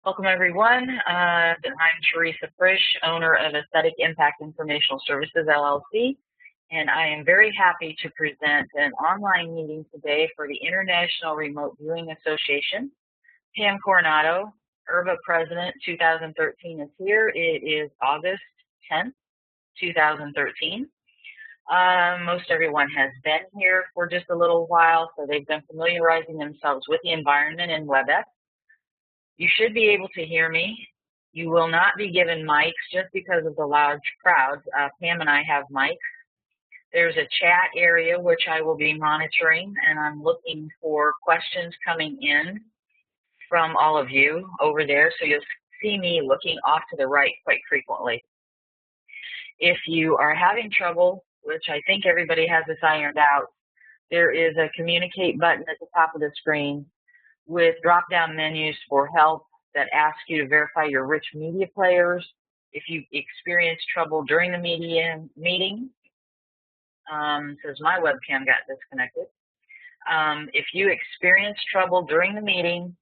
Welcome, everyone. I'm Teresa Frisch, owner of Aesthetic Impact Informational Services, LLC, and I am very happy to present an online meeting today for the International Remote Viewing Association. Pam Coronado, IRVA President 2013 is here. It is August 10th, 2013. Most everyone has been here for just a little while, so they've been familiarizing themselves with the environment in WebEx. You should be able to hear me. You will not be given mics just because of the large crowd. Pam and I have mics. There's a chat area which I will be monitoring, and I'm looking for questions coming in from all of you over there, so you'll see me looking off to the right quite frequently. If you are having trouble, which I think everybody has this ironed out, there is a communicate button at the top of the screen with drop-down menus for help that ask you to verify your rich media players. If you experience trouble during the meeting, says my webcam got disconnected. If you experience trouble during the meeting,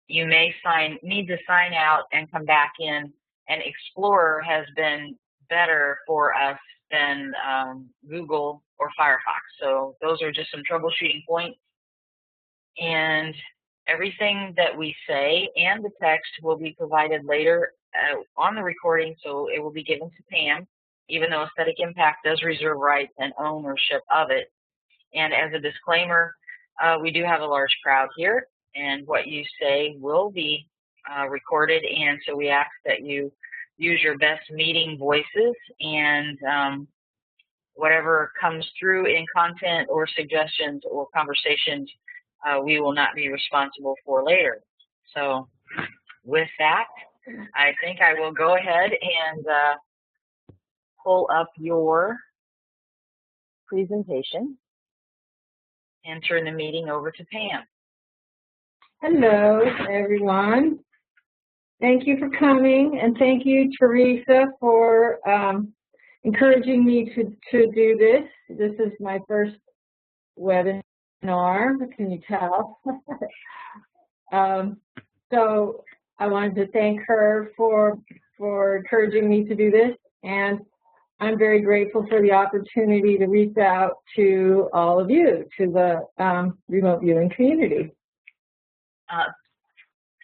you may need to sign out and come back in, and Explorer has been better for us than Google or Firefox. So those are just some troubleshooting points. And everything that we say and the text will be provided later on the recording, so it will be given to Pam, even though Aesthetic Impact does reserve rights and ownership of it. And as a disclaimer, we do have a large crowd here, and what you say will be recorded, and so we ask that you use your best meeting voices, and whatever comes through in content or suggestions or conversations, we will not be responsible for later. So with that, I think I will go ahead and pull up your presentation and turn the meeting over to Pam. Hello, everyone. Thank you for coming, and thank you, Teresa, for encouraging me to do this. This is my first webinar. Can you tell? So I wanted to thank her for encouraging me to do this, and I'm very grateful for the opportunity to reach out to all of you, to the remote viewing community.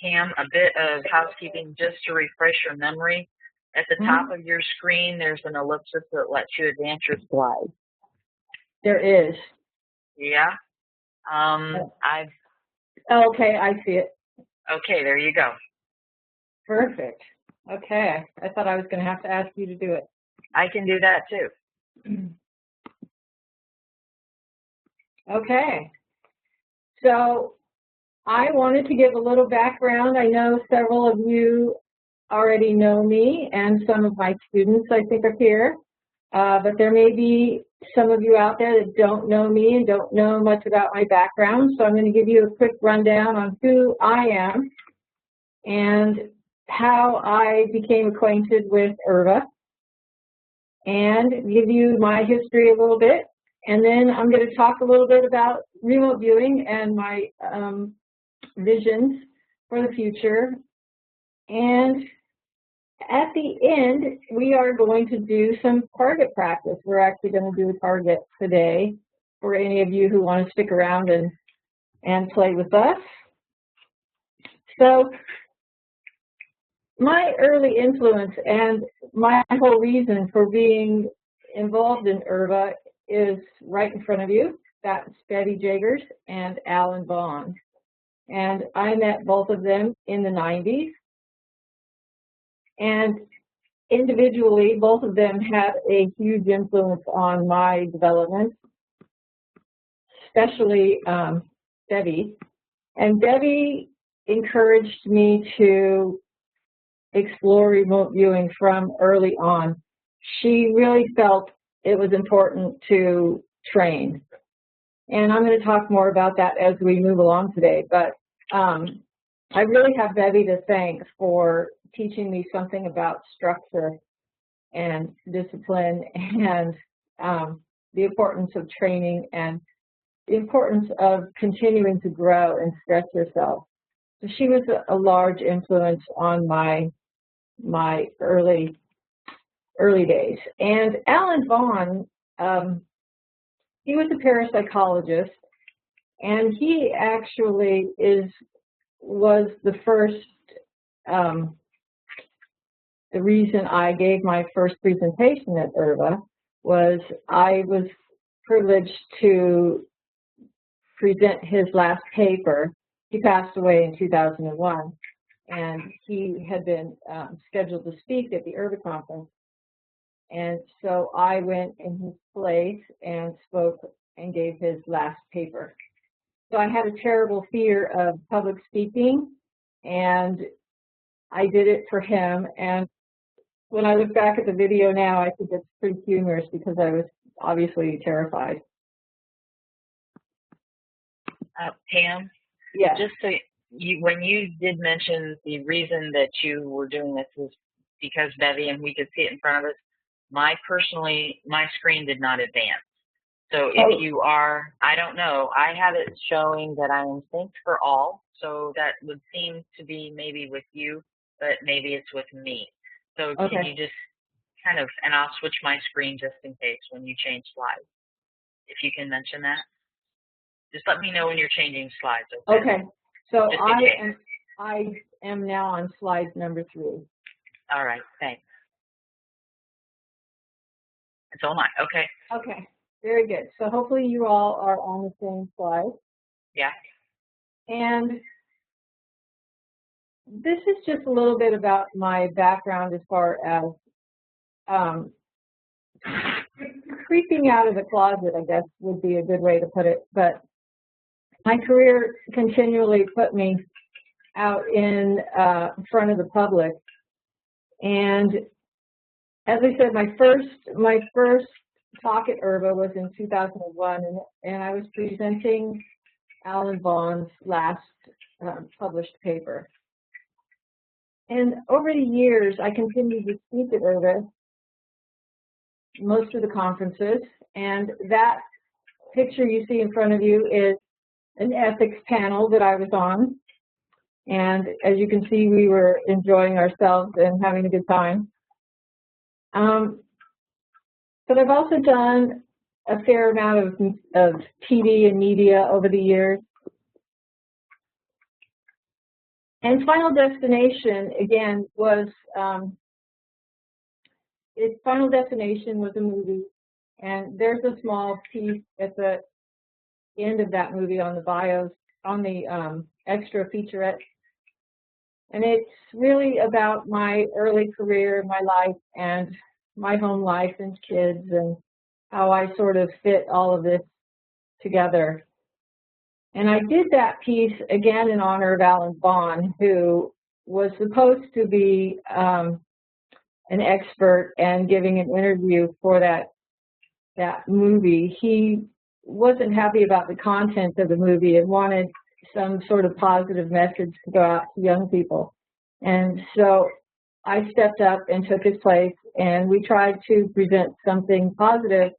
Pam, a bit of housekeeping just to refresh your memory. At the top of your screen, there's an ellipsis that lets you advance your slides. There is. Yeah. Okay, I see it. Okay, there you go. Perfect. Okay, I thought I was going to have to ask you to do it. I can do that too. Okay, so I wanted to give a little background. I know several of you already know me, and some of my students I think are here, but there may be some of you out there that don't know me and don't know much about my background, so I'm going to give you a quick rundown on who I am and how I became acquainted with IRVA, and give you my history a little bit, and then I'm going to talk a little bit about remote viewing and my visions for the future. And at the end, we are going to do some target practice. We're actually going to do a target today for any of you who want to stick around and play with us. So my early influence and my whole reason for being involved in IRVA is right in front of you. That's Betty Jagers and Alan Bond. And I met both of them in the 90s. And individually, both of them had a huge influence on my development, especially Debbie. And Debbie encouraged me to explore remote viewing from early on. She really felt it was important to train. And I'm going to talk more about that as we move along today. But I really have Debbie to thank for teaching me something about structure and discipline and the importance of training and the importance of continuing to grow and stretch yourself. So she was a large influence on my early days. And Alan Vaughan, he was a parapsychologist, and he actually was the first, the reason I gave my first presentation at IRVA was I was privileged to present his last paper. He passed away in 2001, and he had been scheduled to speak at the IRVA conference. And so I went in his place and spoke and gave his last paper. So I had a terrible fear of public speaking, and I did it for him. And when I look back at the video now, I think it's pretty humorous because I was obviously terrified. Pam? Yeah. Just so when you did mention the reason that you were doing this was because Bevy, and we could see it in front of us, my screen did not advance. So if you are, I don't know, I have it showing that I am synced for all. So that would seem to be maybe with you, but maybe it's with me. So can you just kind of, and I'll switch my screen just in case when you change slides. If you can mention that. Just let me know when you're changing slides. Okay. So I am now on slide number 3. All right. Thanks. It's all mine. Okay. Okay. Very good. So hopefully you all are on the same slide. Yeah. And this is just a little bit about my background as far as creeping out of the closet, I guess would be a good way to put it. But my career continually put me out in front of the public. And as I said, my first talk at IRVA was in 2001, and I was presenting Alan Vaughan's last published paper. And over the years, I continued to speak at IRVA, most of the conferences, and that picture you see in front of you is an ethics panel that I was on. And as you can see, we were enjoying ourselves and having a good time. But I've also done a fair amount of TV and media over the years. And Final Destination, again, was, Final Destination was a movie, and there's a small piece at the end of that movie on the bios, on the extra featurette. And it's really about my early career, my life, and my home life and kids, and how I sort of fit all of this together. And I did that piece, again, in honor of Alan Vaughan, who was supposed to be an expert and giving an interview for that movie. He wasn't happy about the content of the movie and wanted some sort of positive message to go out to young people. And so I stepped up and took his place, and we tried to present something positive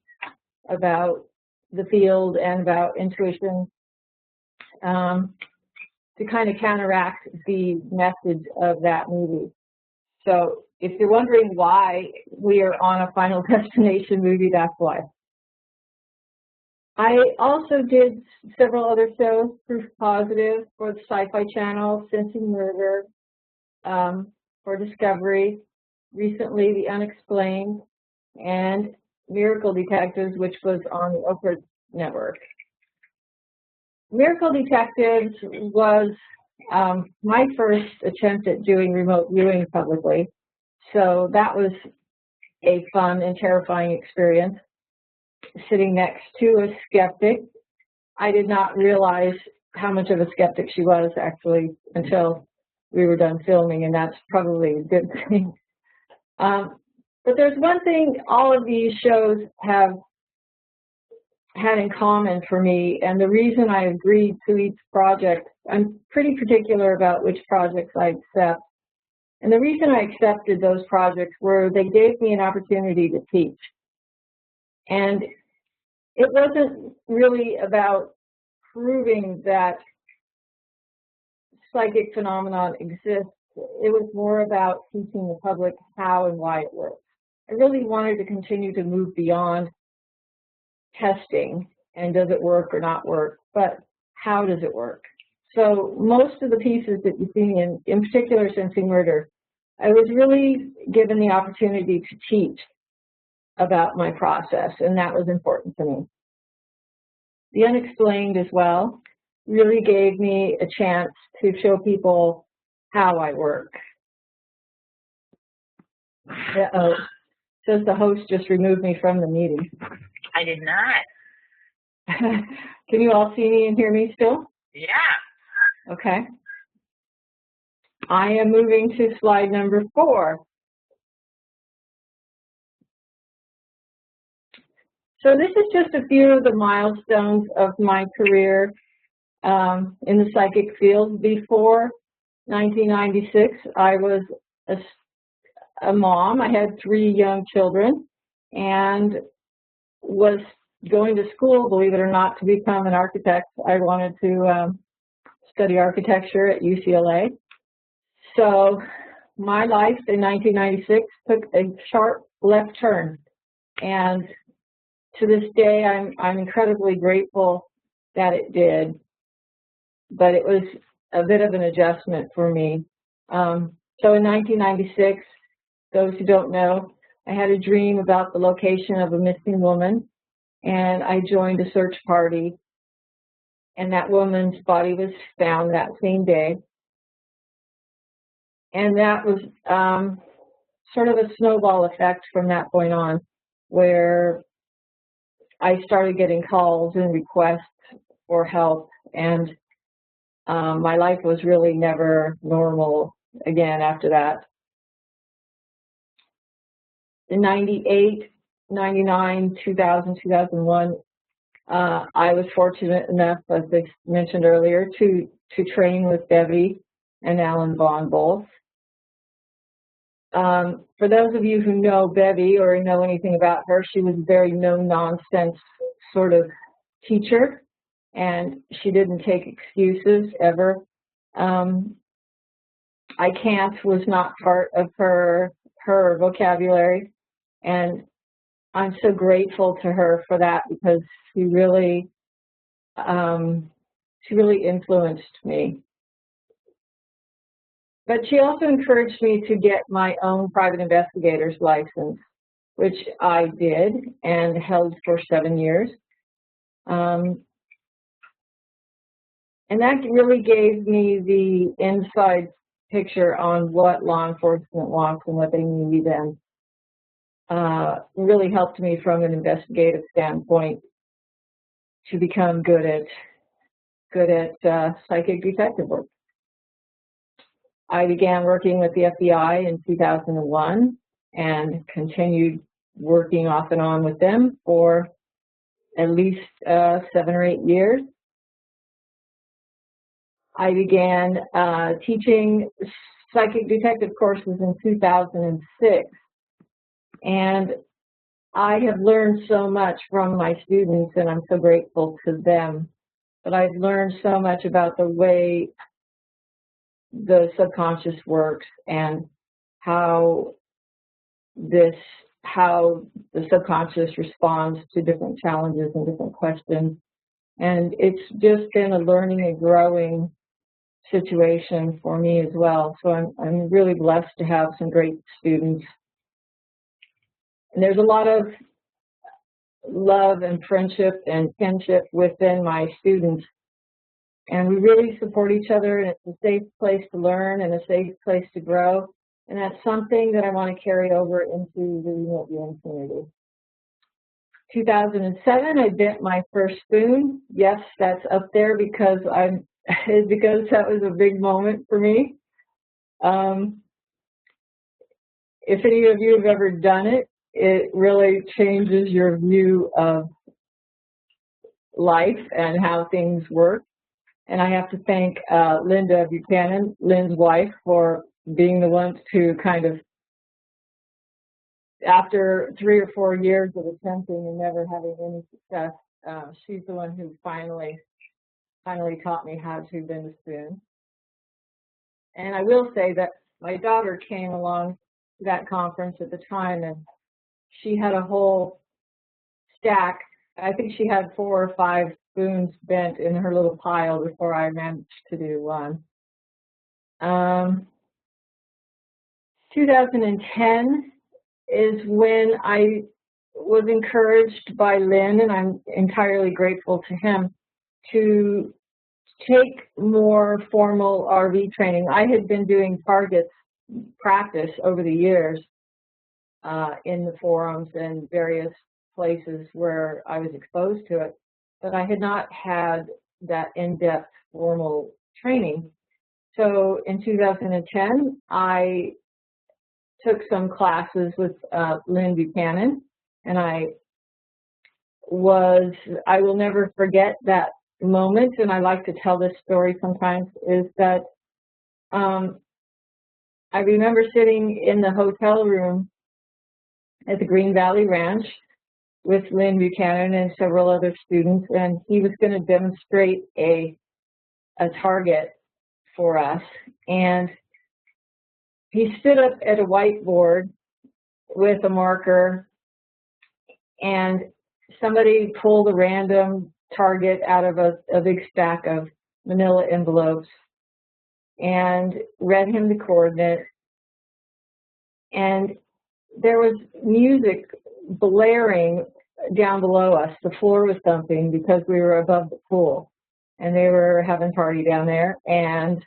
about the field and about intuition to kind of counteract the message of that movie. So if you're wondering why we are on a Final Destination movie, that's why. I also did several other shows, Proof Positive for the Sci-Fi Channel, Sensing Murder, for Discovery, recently The Unexplained, and Miracle Detectives, which was on the Oprah Network. Miracle Detectives was my first attempt at doing remote viewing publicly, so that was a fun and terrifying experience. Sitting next to a skeptic. I did not realize how much of a skeptic she was, actually, until we were done filming, and that's probably a good thing. But there's one thing all of these shows have had in common for me, and the reason I agreed to each project, I'm pretty particular about which projects I accept, and the reason I accepted those projects were they gave me an opportunity to teach. And it wasn't really about proving that psychic phenomenon exists. It was more about teaching the public how and why it works. I really wanted to continue to move beyond testing and does it work or not work, but how does it work? So most of the pieces that you see in particular Sensing Murder, I was really given the opportunity to teach about my process, and that was important to me. The Unexplained as well really gave me a chance to show people how I work. Uh-oh, says the host just removed me from the meeting. I did not. Can you all see me and hear me still? Yeah. Okay. I am moving to slide number 4. So this is just a few of the milestones of my career in the psychic field. Before 1996, I was a mom. I had 3 young children and was going to school, believe it or not, to become an architect. I wanted to study architecture at UCLA. So my life in 1996 took a sharp left turn, and to this day I'm incredibly grateful that it did, but it was a bit of an adjustment for me. So in 1996, those who don't know, I had a dream about the location of a missing woman, and I joined a search party, and that woman's body was found that same day. And that was sort of a snowball effect from that point on, where I started getting calls and requests for help, and my life was really never normal again after that. In 98, 99, 2000, 2001, I was fortunate enough, as I mentioned earlier, to train with Debbie and Alan Vaughn both. For those of you who know Bevy or know anything about her, she was a very no-nonsense sort of teacher, and she didn't take excuses ever. I can't was not part of her vocabulary, and I'm so grateful to her for that, because she really influenced me. But she also encouraged me to get my own private investigator's license, which I did and held for 7 years. And that really gave me the inside picture on what law enforcement wants and what they need, and really helped me from an investigative standpoint to become good at psychic detective work. I began working with the FBI in 2001 and continued working off and on with them for at least 7 or 8 years. I began teaching psychic detective courses in 2006, and I have learned so much from my students, and I'm so grateful to them. But I've learned so much about the way the subconscious works and how the subconscious responds to different challenges and different questions. And it's just been a learning and growing situation for me as well. So I'm really blessed to have some great students. And there's a lot of love and friendship and kinship within my students. And we really support each other, and it's a safe place to learn and a safe place to grow. And that's something that I want to carry over into the remote viewing community. 2007, I bent my first spoon. Yes, that's up there because because that was a big moment for me. If any of you have ever done it, it really changes your view of life and how things work. And I have to thank Linda Buchanan, Lynn's wife, for being the one to kind of, after 3 or 4 years of attempting and never having any success, she's the one who finally taught me how to bend a spoon. And I will say that my daughter came along to that conference at the time, and she had a whole stack. I think she had 4 or 5 spoons bent in her little pile before I managed to do one. 2010 is when I was encouraged by Lynn, and I'm entirely grateful to him, to take more formal RV training. I had been doing targets practice over the years in the forums and various places where I was exposed to it, but I had not had that in-depth formal training. So in 2010, I took some classes with Lynn Buchanan, and I will never forget that moment, and I like to tell this story sometimes, is that I remember sitting in the hotel room at the Green Valley Ranch with Lynn Buchanan and several other students, and he was going to demonstrate a target for us. And he stood up at a whiteboard with a marker, and somebody pulled a random target out of a big stack of manila envelopes and read him the coordinates. And there was music blaring down below us. The floor was thumping because we were above the pool, and they were having a party down there. And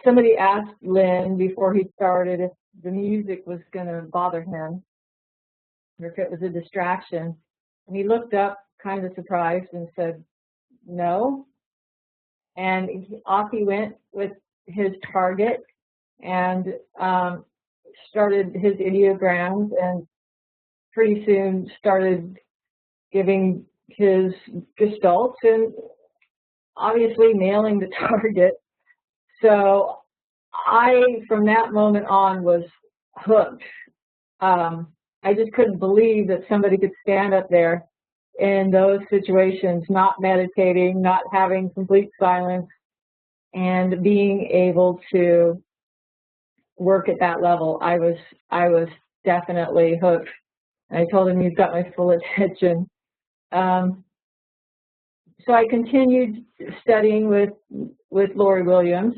somebody asked Lynn before he started if the music was going to bother him or if it was a distraction. And he looked up kind of surprised and said, no. And off he went with his target and started his ideograms, and pretty soon started giving his gestalts and obviously nailing the target. So I, from that moment on, was hooked. I just couldn't believe that somebody could stand up there in those situations, not meditating, not having complete silence, and being able to work at that level. I was definitely hooked. And I told him, you've got my full attention. So I continued studying with Lori Williams,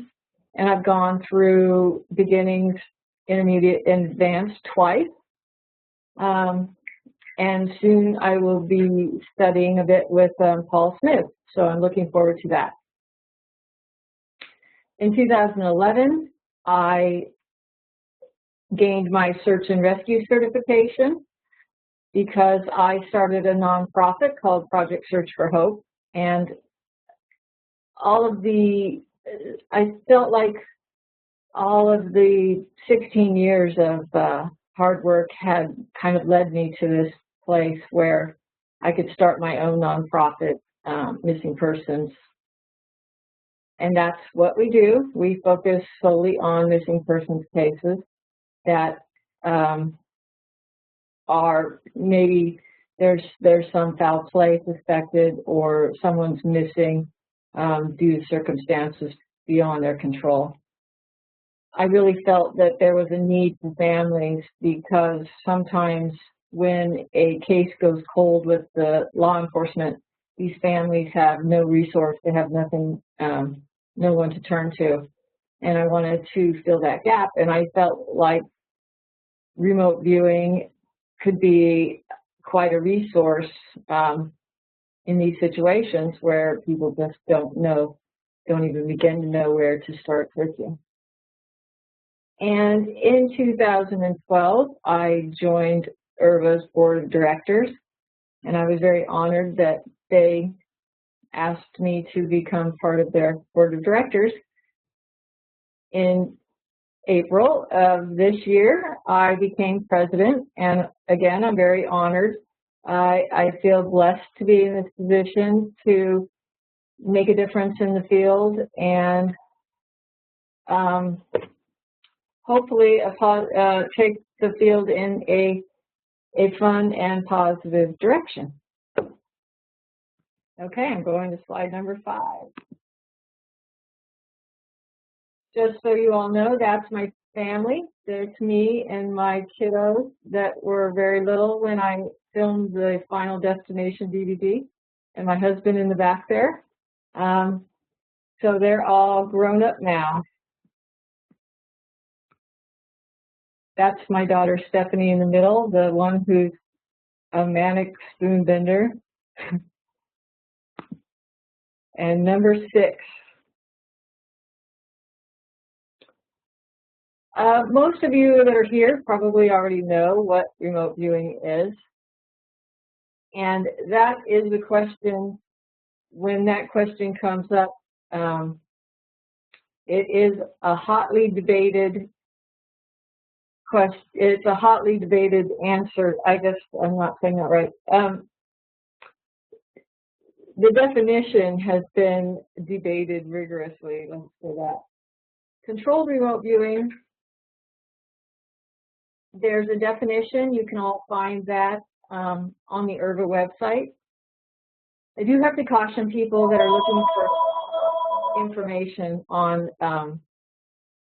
and I've gone through beginnings, intermediate, and advanced twice. And soon I will be studying a bit with Paul Smith, so I'm looking forward to that. In 2011, I gained my search and rescue certification because I started a nonprofit called Project Search for Hope, and I felt like all of the 16 years of hard work had kind of led me to this place where I could start my own nonprofit, Missing Persons. And that's what we do. We focus solely on missing persons cases that are maybe there's some foul play suspected, or someone's missing due to circumstances beyond their control. I really felt that there was a need for families, because sometimes when a case goes cold with the law enforcement, these families have no resource, they have nothing, no one to turn to. And I wanted to fill that gap, and I felt like remote viewing could be quite a resource in these situations where people just don't even begin to know where to start searching. And in 2012, I joined IRVA's board of directors, and I was very honored that they asked me to become part of their board of directors. In April of this year, I became president, and again, I'm very honored. I feel blessed to be in this position to make a difference in the field, and hopefully take the field in a fun and positive direction. Okay, I'm going to slide number 5. just so you all know, that's my family. There's me and my kiddos that were very little when I filmed the Final Destination DVD, and my husband in the back there. So they're all grown up now. That's my daughter Stephanie in the middle, the one who's a manic spoon bender. And number 6. Most of you that are here probably already know what remote viewing is. And that is the question, when that question comes up, it is a hotly debated question. It's a hotly debated answer. I guess I'm not saying that right. The definition has been debated rigorously, let's say that. Controlled remote viewing, there's a definition. You can all find that on the IRVA website. I do have to caution people that are looking for information on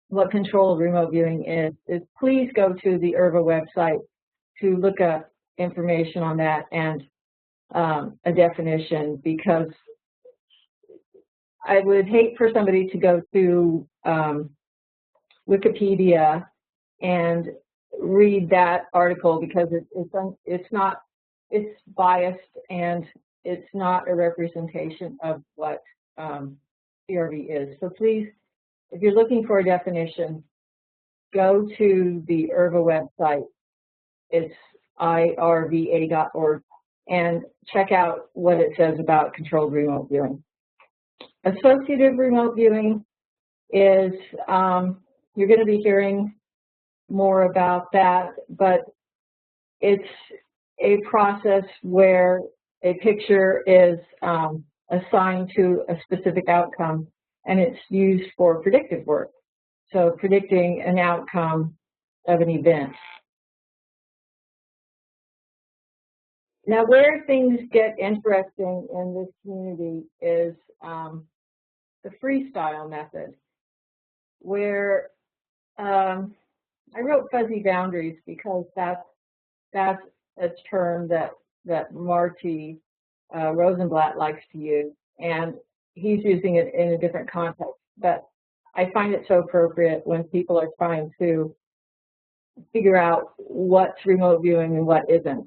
what controlled remote viewing is please go to the IRVA website to look up information on that and a definition, because I would hate for somebody to go to Wikipedia and read that article, because it's biased and it's not a representation of what IRVA is. So please, if you're looking for a definition, go to the IRVA website. It's irva.org, and check out what it says about controlled remote viewing. Associative remote viewing is, you're going to be hearing more about that, but it's a process where a picture is assigned to a specific outcome, and it's used for predictive work, so predicting an outcome of an event. Now, where things get interesting in this community is the freestyle method, where I wrote fuzzy boundaries because that's a term that Marty Rosenblatt likes to use, and he's using it in a different context. But I find it so appropriate when people are trying to figure out what's remote viewing and what isn't.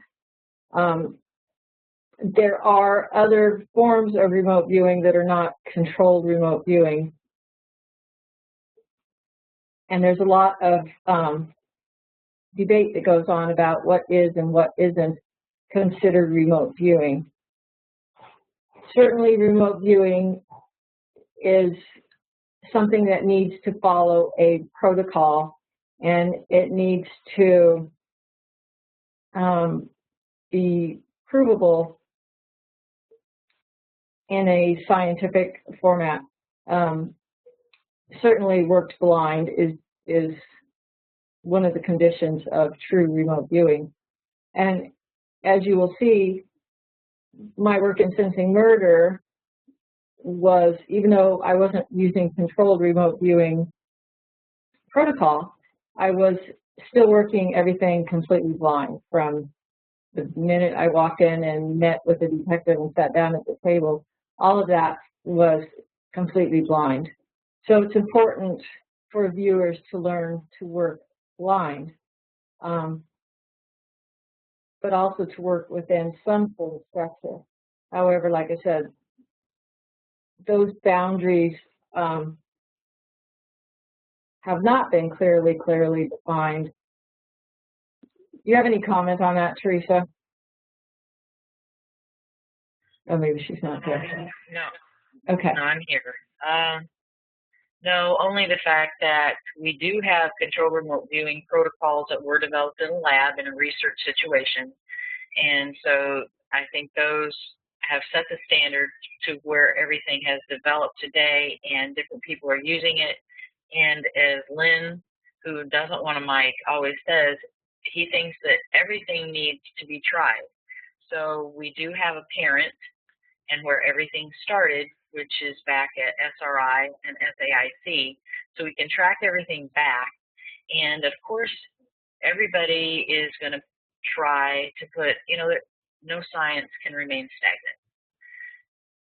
There are other forms of remote viewing that are not controlled remote viewing. And there's a lot of debate that goes on about what is and what isn't considered remote viewing. Certainly, remote viewing is something that needs to follow a protocol, and it needs to be provable in a scientific format. Certainly, worked blind is one of the conditions of true remote viewing. And as you will see, my work in sensing murder was, even though I wasn't using controlled remote viewing protocol, I was still working everything completely blind. From the minute I walked in and met with the detective and sat down at the table, all of that was completely blind. So it's important for viewers to learn to work blind, but also to work within some sort of structure. However, like I said, those boundaries have not been clearly defined. Do you have any comment on that, Teresa? Oh, maybe she's not there. No. Okay. No, I'm here. No, only the fact that we do have controlled remote viewing protocols that were developed in a lab in a research situation. And so I think those have set the standard to where everything has developed today, and different people are using it. And as Lynn, who doesn't want a mic, always says, he thinks that everything needs to be tried. So we do have a parent, and where everything started, which is back at SRI and SAIC. so we can track everything back. And of course, everybody is going to try to put, no science can remain stagnant.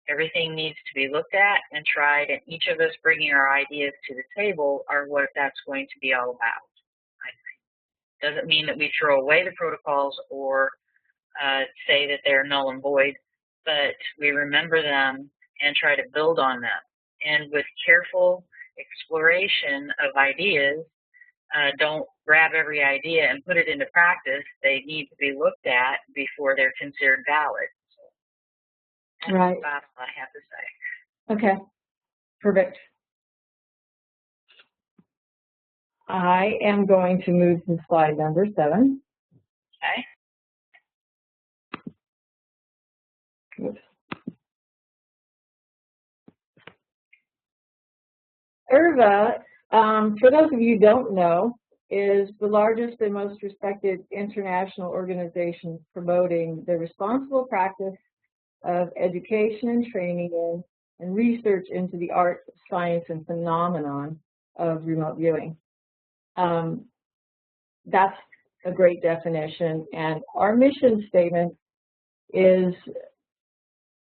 Everything needs to be looked at and tried, and each of us bringing our ideas to the table are what that's going to be all about, I think. Doesn't mean that we throw away the protocols or say that they're null and void, but we remember them and try to build on them. And with careful exploration of ideas, don't grab every idea and put it into practice. They need to be looked at before they're considered valid. So right. That's about all I have to say. Okay, perfect. I am going to move to slide number 7. Okay. Oops. IRVA, for those of you who don't know, is the largest and most respected international organization promoting the responsible practice of education and training in and research into the art, science, and phenomenon of remote viewing. That's a great definition, and our mission statement is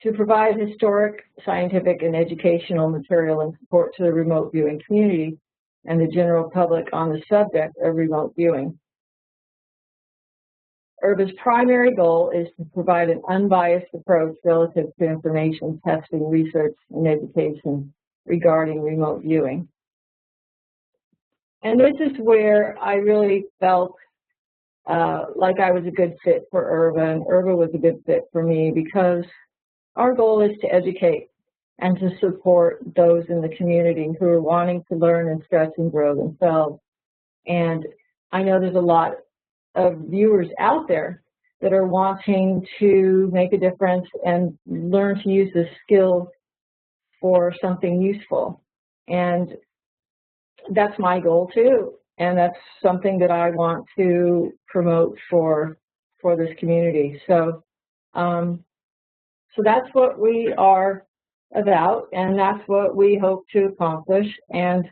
to provide historic, scientific, and educational material and support to the remote viewing community and the general public on the subject of remote viewing. IRVA's primary goal is to provide an unbiased approach relative to information testing, research, and education regarding remote viewing. And this is where I really felt like I was a good fit for IRVA, and IRVA was a good fit for me because our goal is to educate and to support those in the community who are wanting to learn and stretch and grow themselves. And I know there's a lot of viewers out there that are wanting to make a difference and learn to use this skill for something useful. And that's my goal too. And that's something that I want to promote for this community. So, so that's what we are about, and that's what we hope to accomplish. And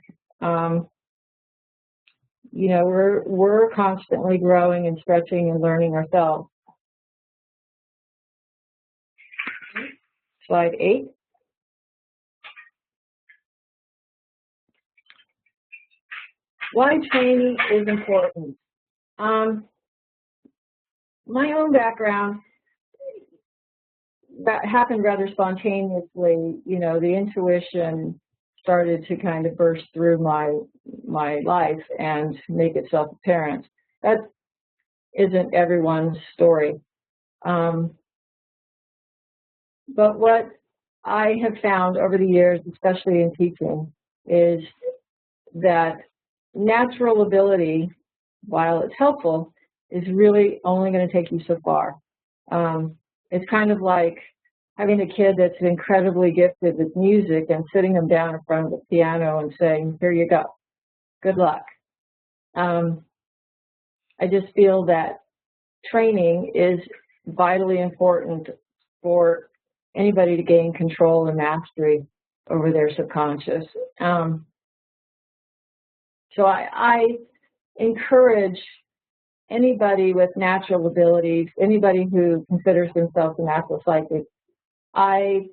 you know, we're constantly growing and stretching and learning ourselves. Slide 8. Why training is important. My own background, that happened rather spontaneously. You know, the intuition started to kind of burst through my life and make itself apparent. That isn't everyone's story. But what I have found over the years, especially in teaching, is that natural ability, while it's helpful, is really only going to take you so far. It's kind of like having a kid that's incredibly gifted with music and sitting them down in front of the piano and saying, here you go, good luck. I just feel that training is vitally important for anybody to gain control and mastery over their subconscious. So I encourage anybody with natural abilities, anybody who considers themselves a natural psychic, I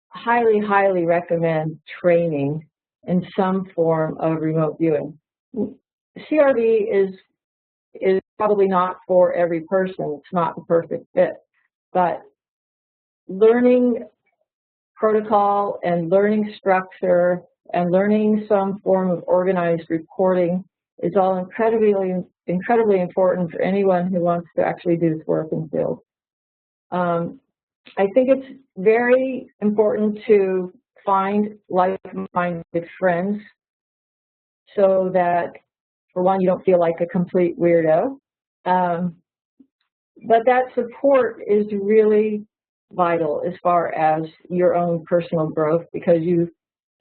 highly, highly recommend training in some form of remote viewing. CRV is probably not for every person. It's not the perfect fit, but learning protocol and learning structure and learning some form of organized reporting is all incredibly important for anyone who wants to actually do this work in the field. I think it's very important to find like-minded friends so that, for one, you don't feel like a complete weirdo. But that support is really vital as far as your own personal growth, because you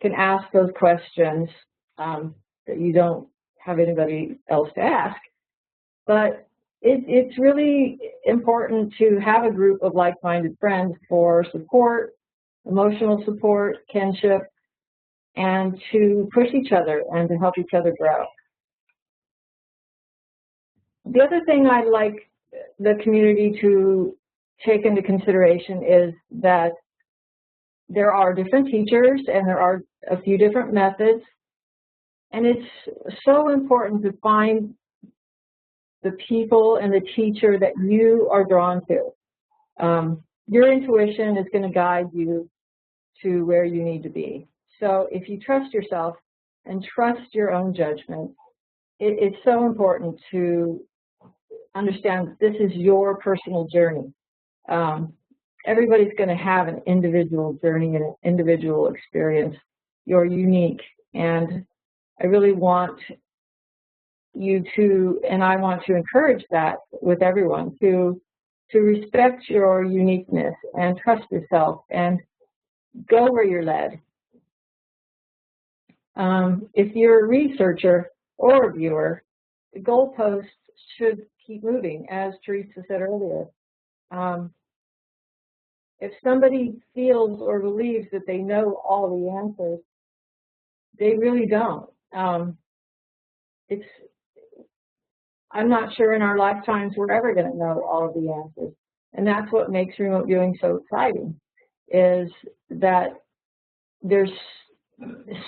can ask those questions that you don't have anybody else to ask. But it's really important to have a group of like-minded friends for support, emotional support, kinship, and to push each other and to help each other grow. The other thing I'd like the community to take into consideration is that there are different teachers and there are a few different methods, and it's so important to find the people and the teacher that you are drawn to. Your intuition is going to guide you to where you need to be. So if you trust yourself and trust your own judgment, it's so important to understand that this is your personal journey. Everybody's going to have an individual journey and an individual experience. You're unique, and I really want you to, and I want to encourage that with everyone, to respect your uniqueness and trust yourself and go where you're led. If you're a researcher or a viewer, the goalposts should keep moving, as Teresa said earlier. If somebody feels or believes that they know all the answers, they really don't. I'm not sure in our lifetimes we're ever going to know all of the answers. And that's what makes remote viewing so exciting, is that there's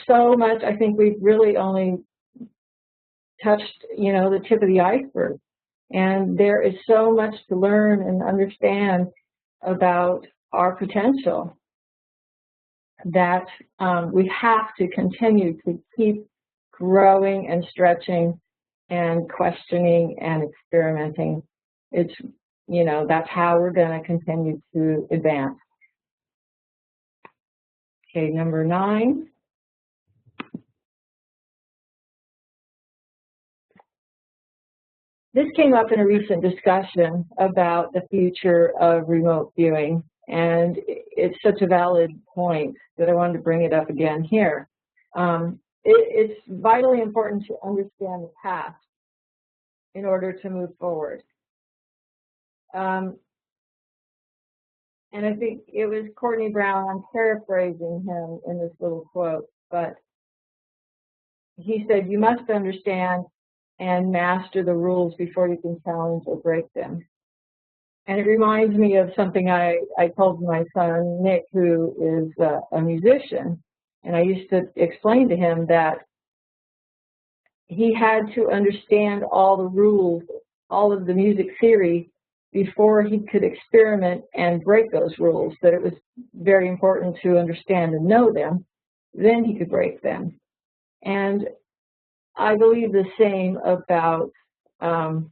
so much. I think we've really only touched, the tip of the iceberg. And there is so much to learn and understand about our potential that we have to continue to keep growing and stretching and questioning and experimenting. It's, that's how we're going to continue to advance. Okay, number 9. This came up in a recent discussion about the future of remote viewing, and it's such a valid point that I wanted to bring it up again here. It's vitally important to understand the past in order to move forward. And I think it was Courtney Brown, I'm paraphrasing him in this little quote, but he said, you must understand and master the rules before you can challenge or break them. And it reminds me of something I told my son, Nick, who is a musician, and I used to explain to him that he had to understand all the rules, all of the music theory, before he could experiment and break those rules, that it was very important to understand and know them, then he could break them. And I believe the same about our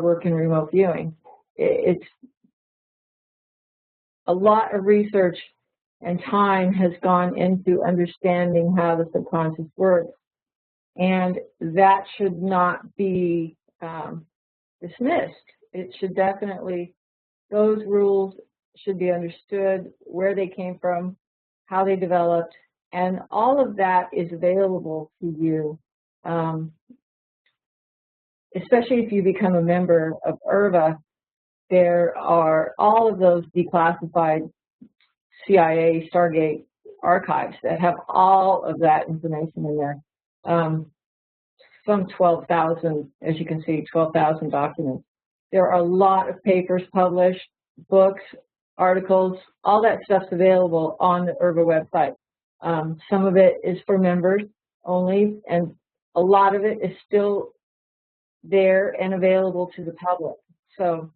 work in remote viewing. It's a lot of research and time has gone into understanding how the subconscious works, and that should not be dismissed. It should definitely, those rules should be understood, where they came from, how they developed, and all of that is available to you, especially if you become a member of IRVA. There are all of those declassified CIA, Stargate archives that have all of that information in there. Some 12,000, as you can see, 12,000 documents. There are a lot of papers published, books, articles, all that stuff's available on the IRVA website. Some of it is for members only, and a lot of it is still there and available to the public. So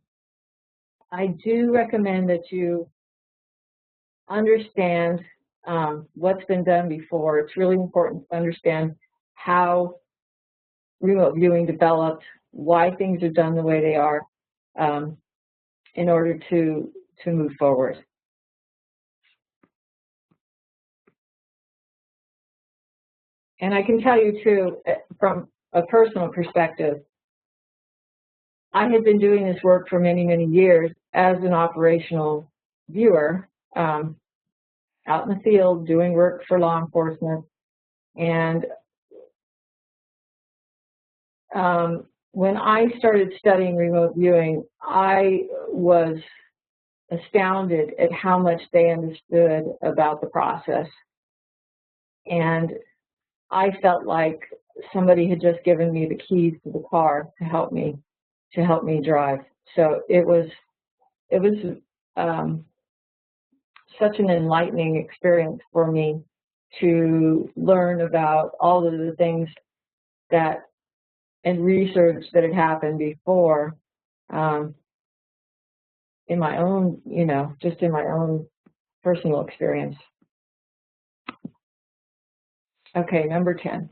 I do recommend that you understand what's been done before. It's really important to understand how remote viewing developed, why things are done the way they are, in order to move forward. And I can tell you too, from a personal perspective, I had been doing this work for many, many years as an operational viewer, out in the field doing work for law enforcement. And when I started studying remote viewing, I was astounded at how much they understood about the process. and I felt like somebody had just given me the keys to the car to help me drive. So it was such an enlightening experience for me to learn about all of the things that and research that had happened before in my own, just in my own personal experience. Okay, number 10.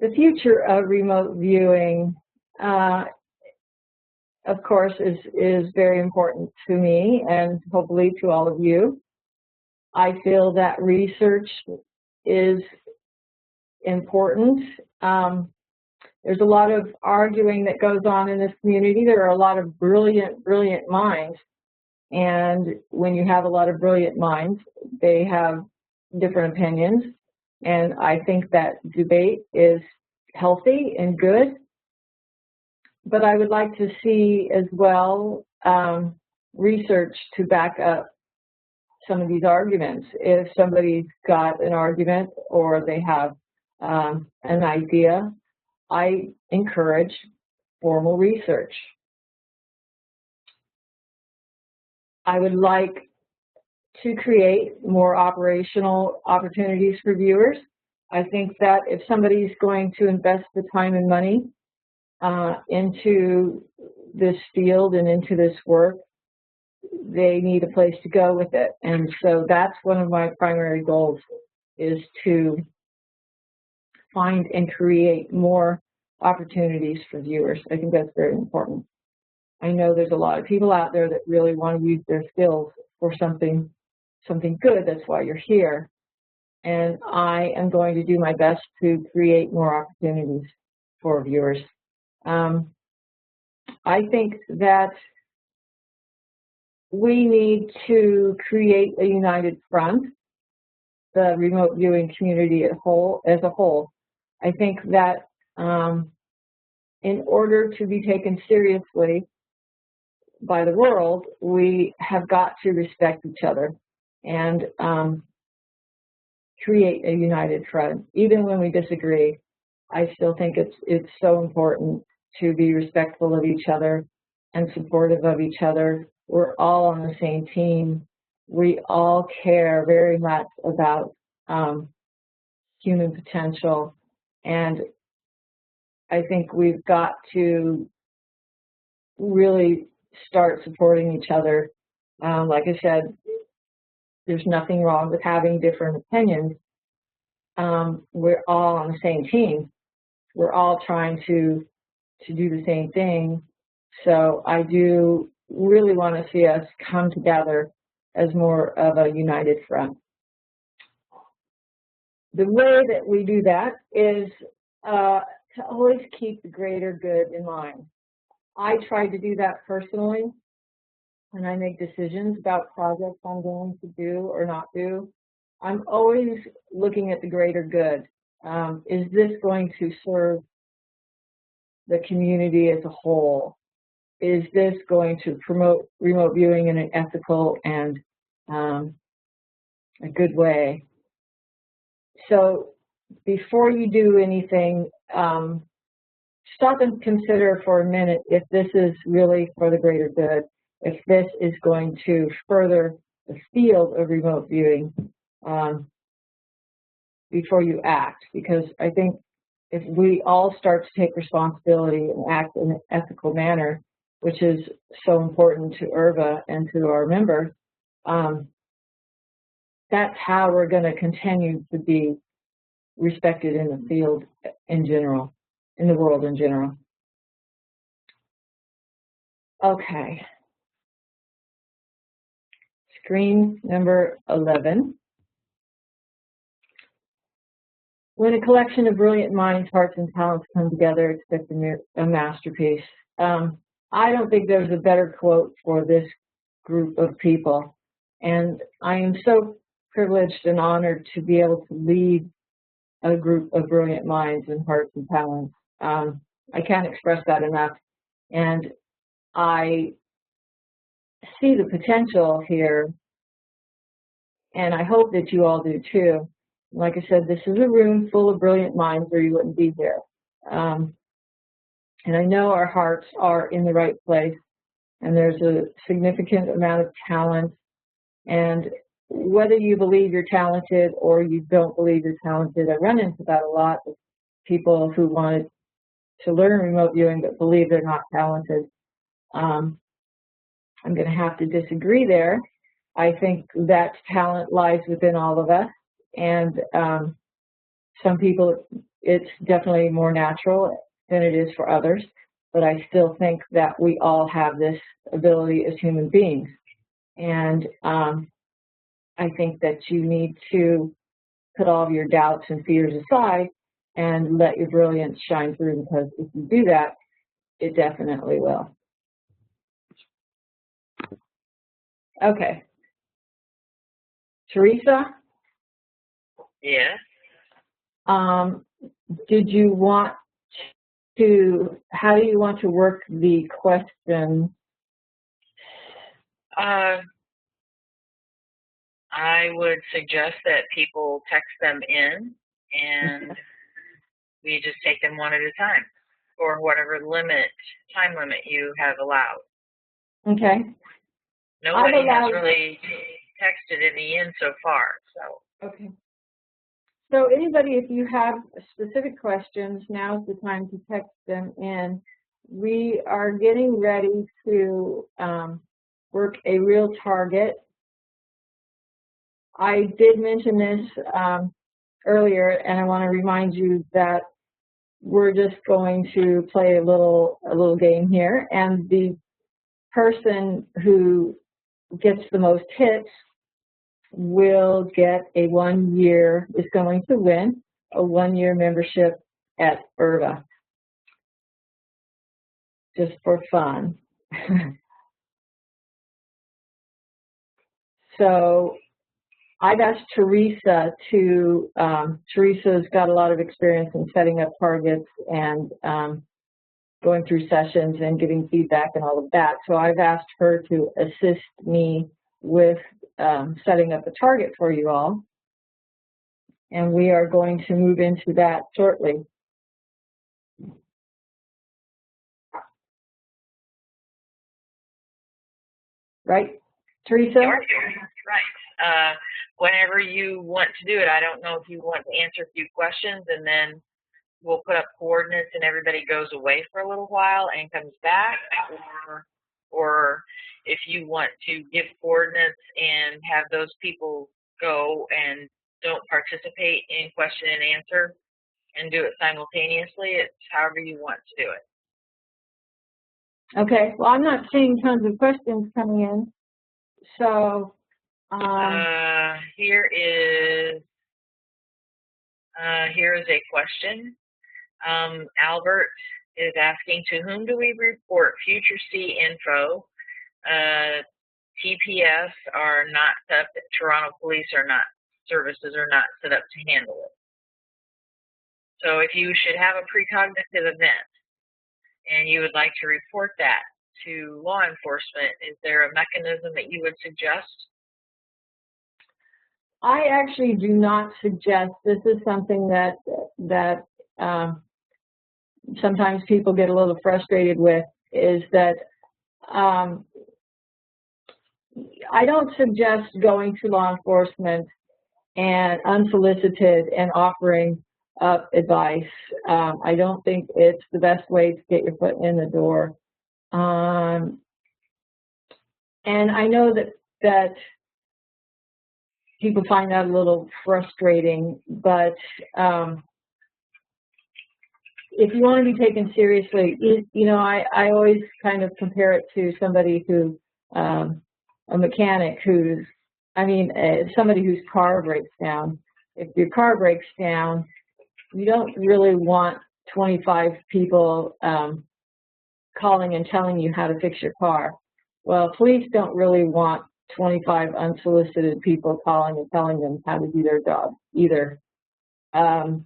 The future of remote viewing, of course, is very important to me and hopefully to all of you. I feel that research is important. There's a lot of arguing that goes on in this community. There are a lot of brilliant minds. And when you have a lot of brilliant minds, they have different opinions. And I think that debate is healthy and good. But I would like to see as well research to back up some of these arguments. If somebody's got an argument or they have an idea, I encourage formal research. I would like to create more operational opportunities for viewers. I think that if somebody's going to invest the time and money into this field and into this work, they need a place to go with it. And so that's one of my primary goals, is to find and create more opportunities for viewers. I think that's very important. I know there's a lot of people out there that really want to use their skills for something good. That's why you're here. And I am going to do my best to create more opportunities for viewers. I think that we need to create a united front, the remote viewing community as a whole. I think that in order to be taken seriously by the world, we have got to respect each other and create a united front. Even when we disagree, I still think it's so important to be respectful of each other and supportive of each other. We're all on the same team. We all care very much about human potential, and I think we've got to really start supporting each other. Like I said, there's nothing wrong with having different opinions. We're all on the same team. We're all trying to do the same thing. So I do really want to see us come together as more of a united front. The way that we do that is to always keep the greater good in mind. I try to do that personally when I make decisions about projects I'm going to do or not do. I'm always looking at the greater good. Is this going to serve the community as a whole? Is this going to promote remote viewing in an ethical and a good way? So before you do anything, stop and consider for a minute if this is really for the greater good, if this is going to further the field of remote viewing before you act. Because I think if we all start to take responsibility and act in an ethical manner, which is so important to IRVA and to our members, that's how we're going to continue to be respected in the field in general, in the world in general. Okay. Screen number 11. When a collection of brilliant minds, hearts, and talents come together, expect a masterpiece. I don't think there's a better quote for this group of people. And I am so privileged and honored to be able to lead a group of brilliant minds and hearts and talents. I can't express that enough. And I see the potential here and I hope that you all do too. Like I said, this is a room full of brilliant minds or you wouldn't be here. And I know our hearts are in the right place, and there's a significant amount of talent. And whether you believe you're talented or you don't believe you're talented, I run into that a lot with people who wanted to learn remote viewing but believe they're not talented. I'm going to have to disagree there. I think that talent lies within all of us, and some people it's definitely more natural than it is for others, but I still think that we all have this ability as human beings. And I think that you need to put all of your doubts and fears aside and let your brilliance shine through, because if you do that, it definitely will. Okay. Teresa? Yes. Did you want to, how do you want to work the question? I would suggest that people text them in, and we just take them one at a time, or whatever time limit you have allowed. Okay. Nobody has really texted in the end so far, so. Okay. So anybody, if you have specific questions, now's the time to text them in. We are getting ready to work a real target. I did mention this earlier, and I want to remind you that we're just going to play a little game here, and the person who gets the most hits will get a 1 year, is going to win a 1-year membership at IRVA, just for fun. So I've asked Teresa to, Teresa's got a lot of experience in setting up targets and going through sessions and giving feedback and all of that. So I've asked her to assist me with setting up a target for you all. And we are going to move into that shortly. Right, Teresa? Right. Whenever you want to do it, I don't know if you want to answer a few questions and then we'll put up coordinates and everybody goes away for a little while and comes back, or if you want to give coordinates and have those people go and don't participate in question and answer and do it simultaneously. It's however you want to do it. Okay. Well, I'm not seeing tons of questions coming in, so here is a question. Albert is asking, to whom do we report future C info? TPS are not set up, Toronto Police are not, services are not set up to handle it. So if you should have a precognitive event and you would like to report that to law enforcement, is there a mechanism that you would suggest? I actually do not suggest. This is something that sometimes people get a little frustrated with, is that I don't suggest going to law enforcement and unsolicited and offering up advice. I don't think it's the best way to get your foot in the door. And I know that people find that a little frustrating, but if you want to be taken seriously, you know, I always kind of compare it to somebody who, a mechanic who's, somebody whose car breaks down. If your car breaks down, you don't really want 25 people calling and telling you how to fix your car. Well, police don't really want 25 unsolicited people calling and telling them how to do their job either. Now,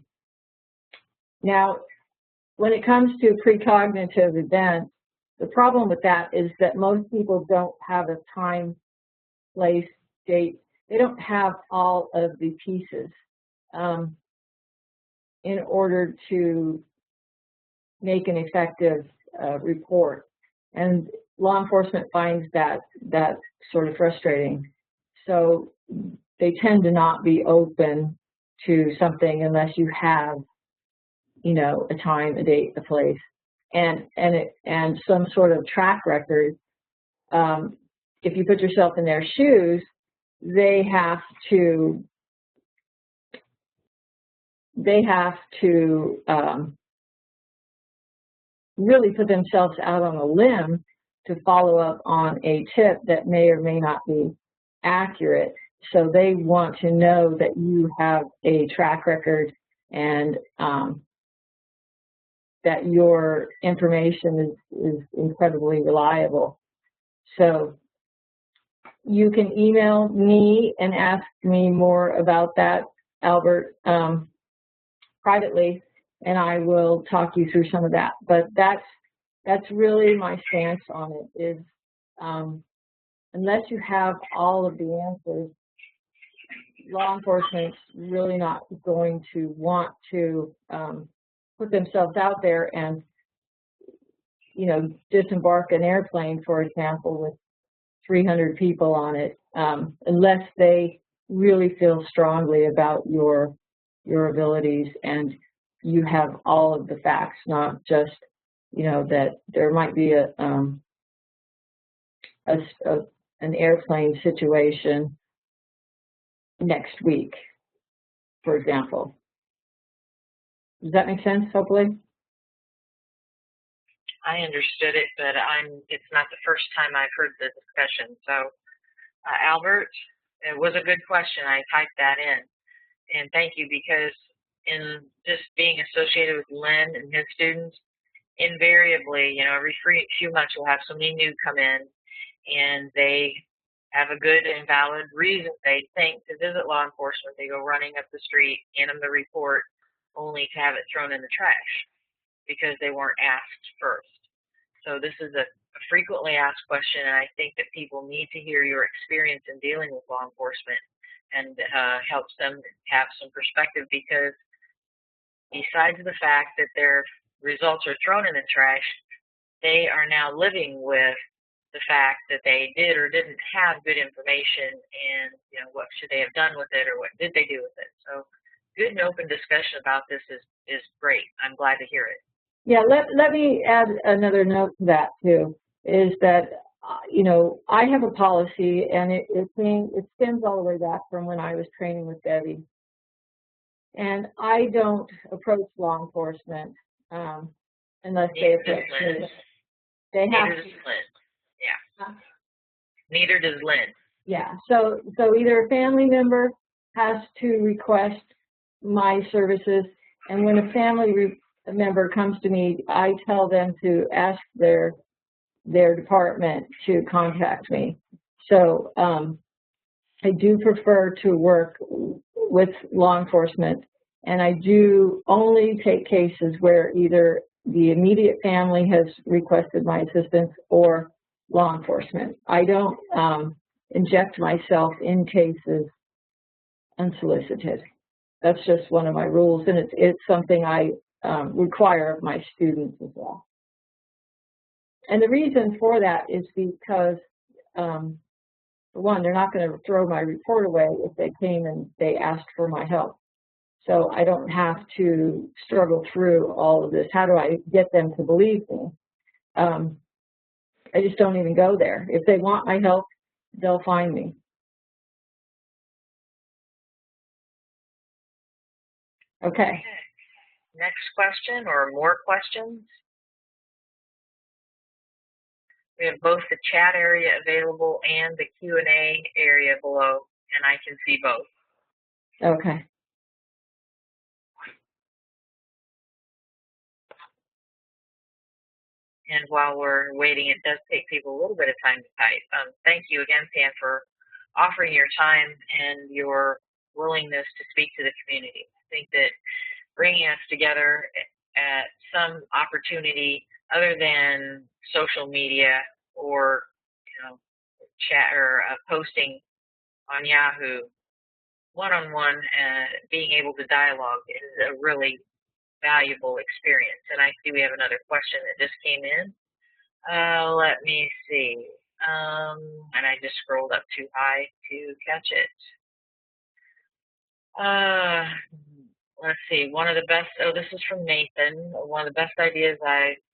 when it comes to precognitive events, the problem with that is that most people don't have a time, place, date, they don't have all of the pieces in order to make an effective report. And law enforcement finds that sort of frustrating. So they tend to not be open to something unless you have, you know, a time, a date, a place, and some sort of track record. If you put yourself in their shoes, they have to really put themselves out on a limb to follow up on a tip that may or may not be accurate. So they want to know that you have a track record and that your information is incredibly reliable. So you can email me and ask me more about that, Albert, privately, and I will talk you through some of that. But that's really my stance on it, is unless you have all of the answers, law enforcement's really not going to want to put themselves out there and, you know, disembark an airplane, for example, with 300 people on it, unless they really feel strongly about your abilities and you have all of the facts, not just, you know, that there might be an airplane situation next week, for example. Does that make sense, hopefully? I understood it, but it's not the first time I've heard the discussion. So, Albert, it was a good question. I typed that in. And thank you, because in just being associated with Len and his students, invariably, you know, every few months we'll have somebody new come in, and they have a good and valid reason they think to visit law enforcement. They go running up the street, hand them the report, only to have it thrown in the trash because they weren't asked first. So this is a frequently asked question, and I think that people need to hear your experience in dealing with law enforcement, and helps them have some perspective, because besides the fact that their results are thrown in the trash, they are now living with the fact that they did or didn't have good information, and, you know, what should they have done with it, or what did they do with it. So good and open discussion about this is great. I'm glad to hear it. Yeah, let me add another note to that too, is that, you know, I have a policy, and it stems all the way back from when I was training with Debbie. And I don't approach law enforcement unless they approach me. They have to. Yeah. Neither does Lynn. Yeah. So either a family member has to request my services, and when a family member comes to me, I tell them to ask their department to contact me. So I do prefer to work with law enforcement, and I do only take cases where either the immediate family has requested my assistance or law enforcement. I don't inject myself in cases unsolicited. That's just one of my rules, and it's something I require of my students as well. And the reason for that is because, for one, they're not going to throw my report away if they came and they asked for my help. So I don't have to struggle through all of this. How do I get them to believe me? I just don't even go there. If they want my help, they'll find me. Okay. Next question, or more questions? We have both the chat area available and the Q&A area below, and I can see both. Okay. And while we're waiting, it does take people a little bit of time to type. Thank you again, Pam, for offering your time and your willingness to speak to the community. I think that bringing us together at some opportunity other than social media or, you know, chat or posting on Yahoo, one-on-one, being able to dialogue is a really valuable experience. And I see we have another question that just came in. Let me see. And I just scrolled up too high to catch it. Let's see. One of the best, this is from Nathan. One of the best ideas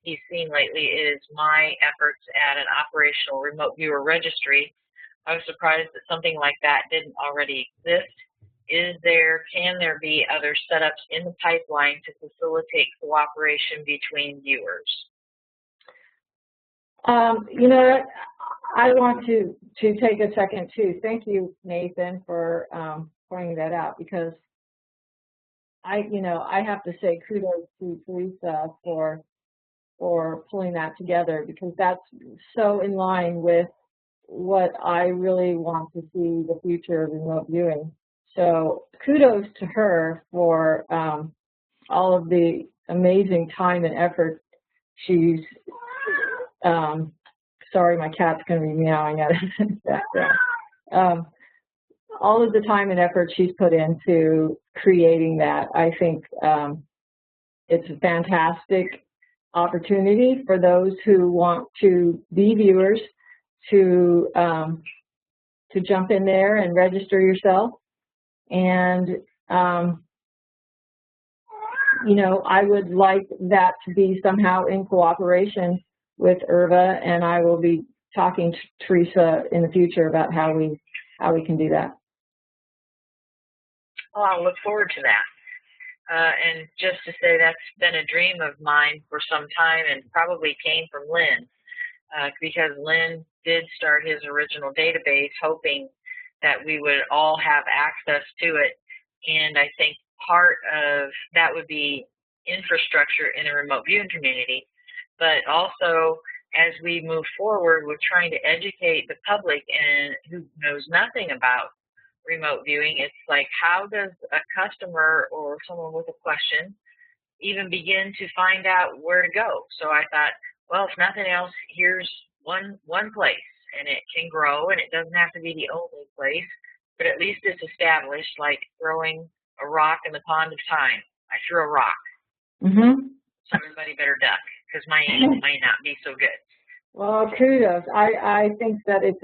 he's seen lately is my efforts at an operational remote viewer registry. I was surprised that something like that didn't already exist. Can there be other setups in the pipeline to facilitate cooperation between viewers? You know, I want to take a second too. Thank you, Nathan, for pointing that out, because I have to say kudos to Teresa for pulling that together, because that's so in line with what I really want to see the future of remote viewing. So kudos to her for all of the amazing time and effort she's sorry, my cat's going to be meowing at us in the background. All of the time and effort she's put into creating that. I think it's a fantastic opportunity for those who want to be viewers to jump in there and register yourself. And you know, I would like that to be somehow in cooperation with IRVA, and I will be talking to Teresa in the future about how we can do that. Well, I'll look forward to that. And just to say, that's been a dream of mine for some time, and probably came from Lynn, because Lynn did start his original database hoping that we would all have access to it. And I think part of that would be infrastructure in the remote viewing community, but also as we move forward with trying to educate the public and who knows nothing about remote viewing, it's like, how does a customer or someone with a question even begin to find out where to go? So I thought, well, if nothing else, here's one place, and it can grow, and it doesn't have to be the only place, but at least it's established, like throwing a rock in the pond of time. I threw a rock. So everybody better duck, because my aim might not be so good. Well, kudos. I think that it's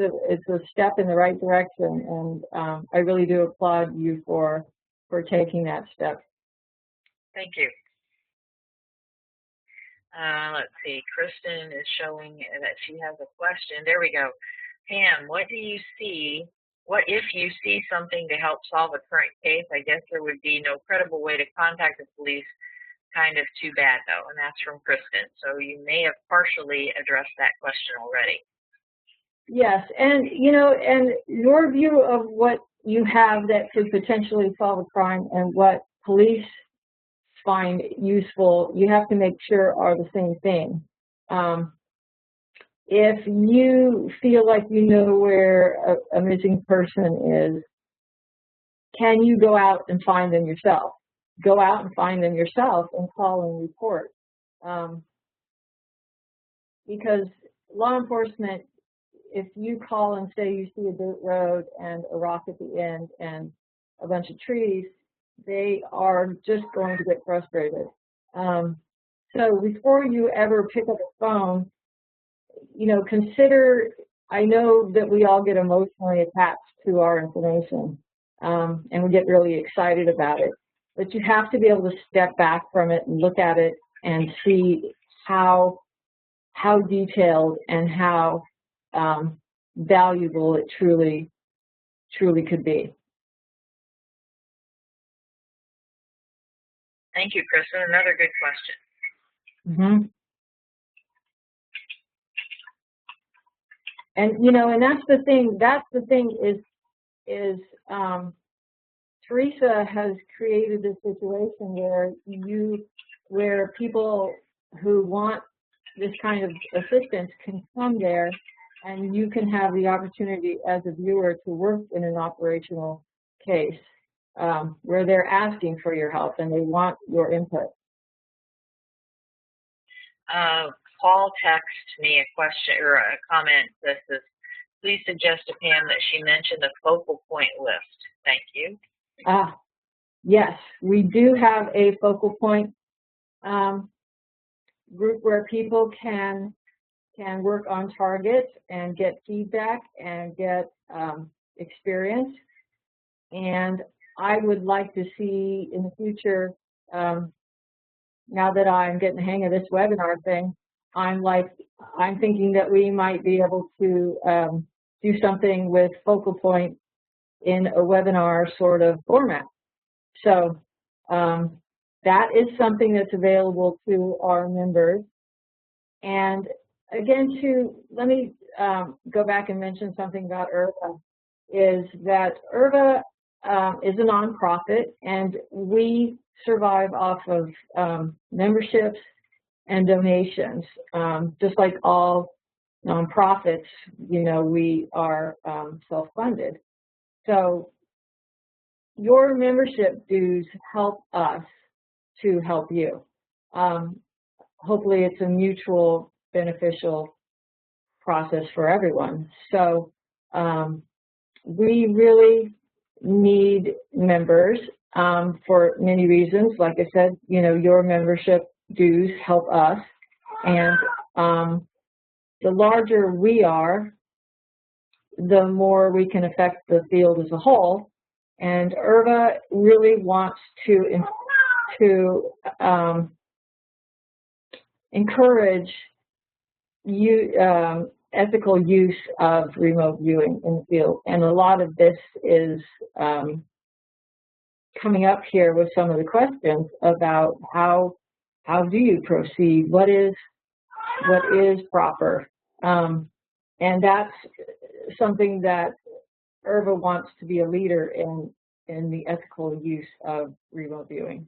a step in the right direction, and I really do applaud you for taking that step. Thank you. Let's see. Kristen is showing that she has a question. There we go. Pam, what if you see something to help solve a current case? I guess there would be no credible way to contact the police. Kind of too bad, though. And that's from Kristen. So you may have partially addressed that question already. Yes, and and your view of what you have that could potentially solve a crime and what police find useful, you have to make sure are the same thing. If you feel like you know where a missing person is, can you go out and find them yourself? Go out and find them yourself and call and report. Because law enforcement, if you call and say you see a dirt road and a rock at the end and a bunch of trees, they are just going to get frustrated. So before you ever pick up a phone, consider, I know that we all get emotionally attached to our information, and we get really excited about it. But you have to be able to step back from it and look at it and see how detailed and how valuable it truly could be. Thank you, Kristen. Another good question. And and that's the thing. Is Teresa has created a situation where people who want this kind of assistance can come there, and you can have the opportunity as a viewer to work in an operational case where they're asking for your help and they want your input. Paul texted me a question or a comment that says, please suggest to Pam that she mention the focal point list. Thank you. Yes, we do have a focal point group where people can work on targets and get feedback and get experience. And I would like to see in the future, now that I'm getting the hang of this webinar thing, I'm thinking that we might be able to do something with focal point in a webinar sort of format. So that is something that's available to our members. And again, let me go back and mention something about IRVA, is that IRVA is a nonprofit, and we survive off of memberships and donations. Just like all nonprofits, you know, we are self-funded. So your membership dues help us to help you. Hopefully it's a mutual beneficial process for everyone. So we really need members for many reasons. Like I said, you know, your membership dues help us, and the larger we are, the more we can affect the field as a whole. And IRVA really wants to encourage ethical use of remote viewing in the field. And a lot of this is coming up here with some of the questions about how do you proceed, what is proper, and that's something that IRVA wants to be a leader in the ethical use of remote viewing.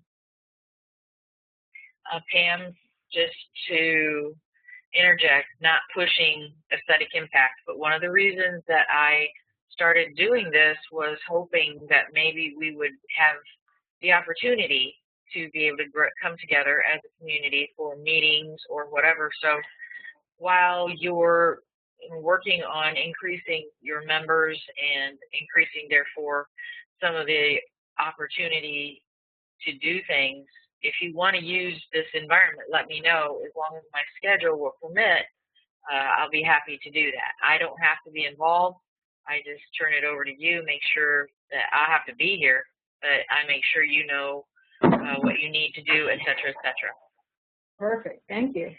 Pam, just to interject, not pushing aesthetic impact, but one of the reasons that I started doing this was hoping that maybe we would have the opportunity to be able to come together as a community for meetings or whatever. So while you're working on increasing your members and increasing, therefore, some of the opportunity to do things, if you want to use this environment, let me know. As long as my schedule will permit, I'll be happy to do that. I don't have to be involved. I just turn it over to you, make sure that I have to be here, but I make sure you know what you need to do, et cetera, et cetera. Perfect. Thank you.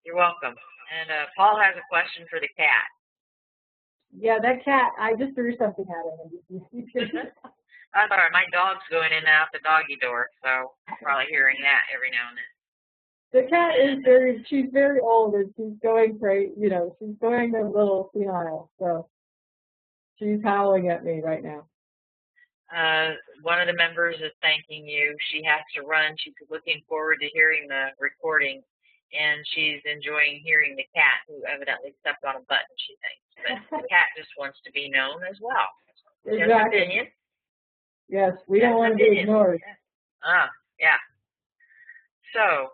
You're welcome. And Paul has a question for the cat. Yeah, that cat, I just threw something at him. I'm sorry, my dog's going in and out the doggy door, so I'm probably hearing that every now and then. The cat is she's very old, and she's going crazy, you know, she's going a little senile, so she's howling at me right now. One of the members is thanking you. She has to run. She's looking forward to hearing the recording, and she's enjoying hearing the cat, who evidently stepped on a button, she thinks. But the cat just wants to be known as well. Exactly. Opinion. Yes, we don't want to be ignored. Yeah. So,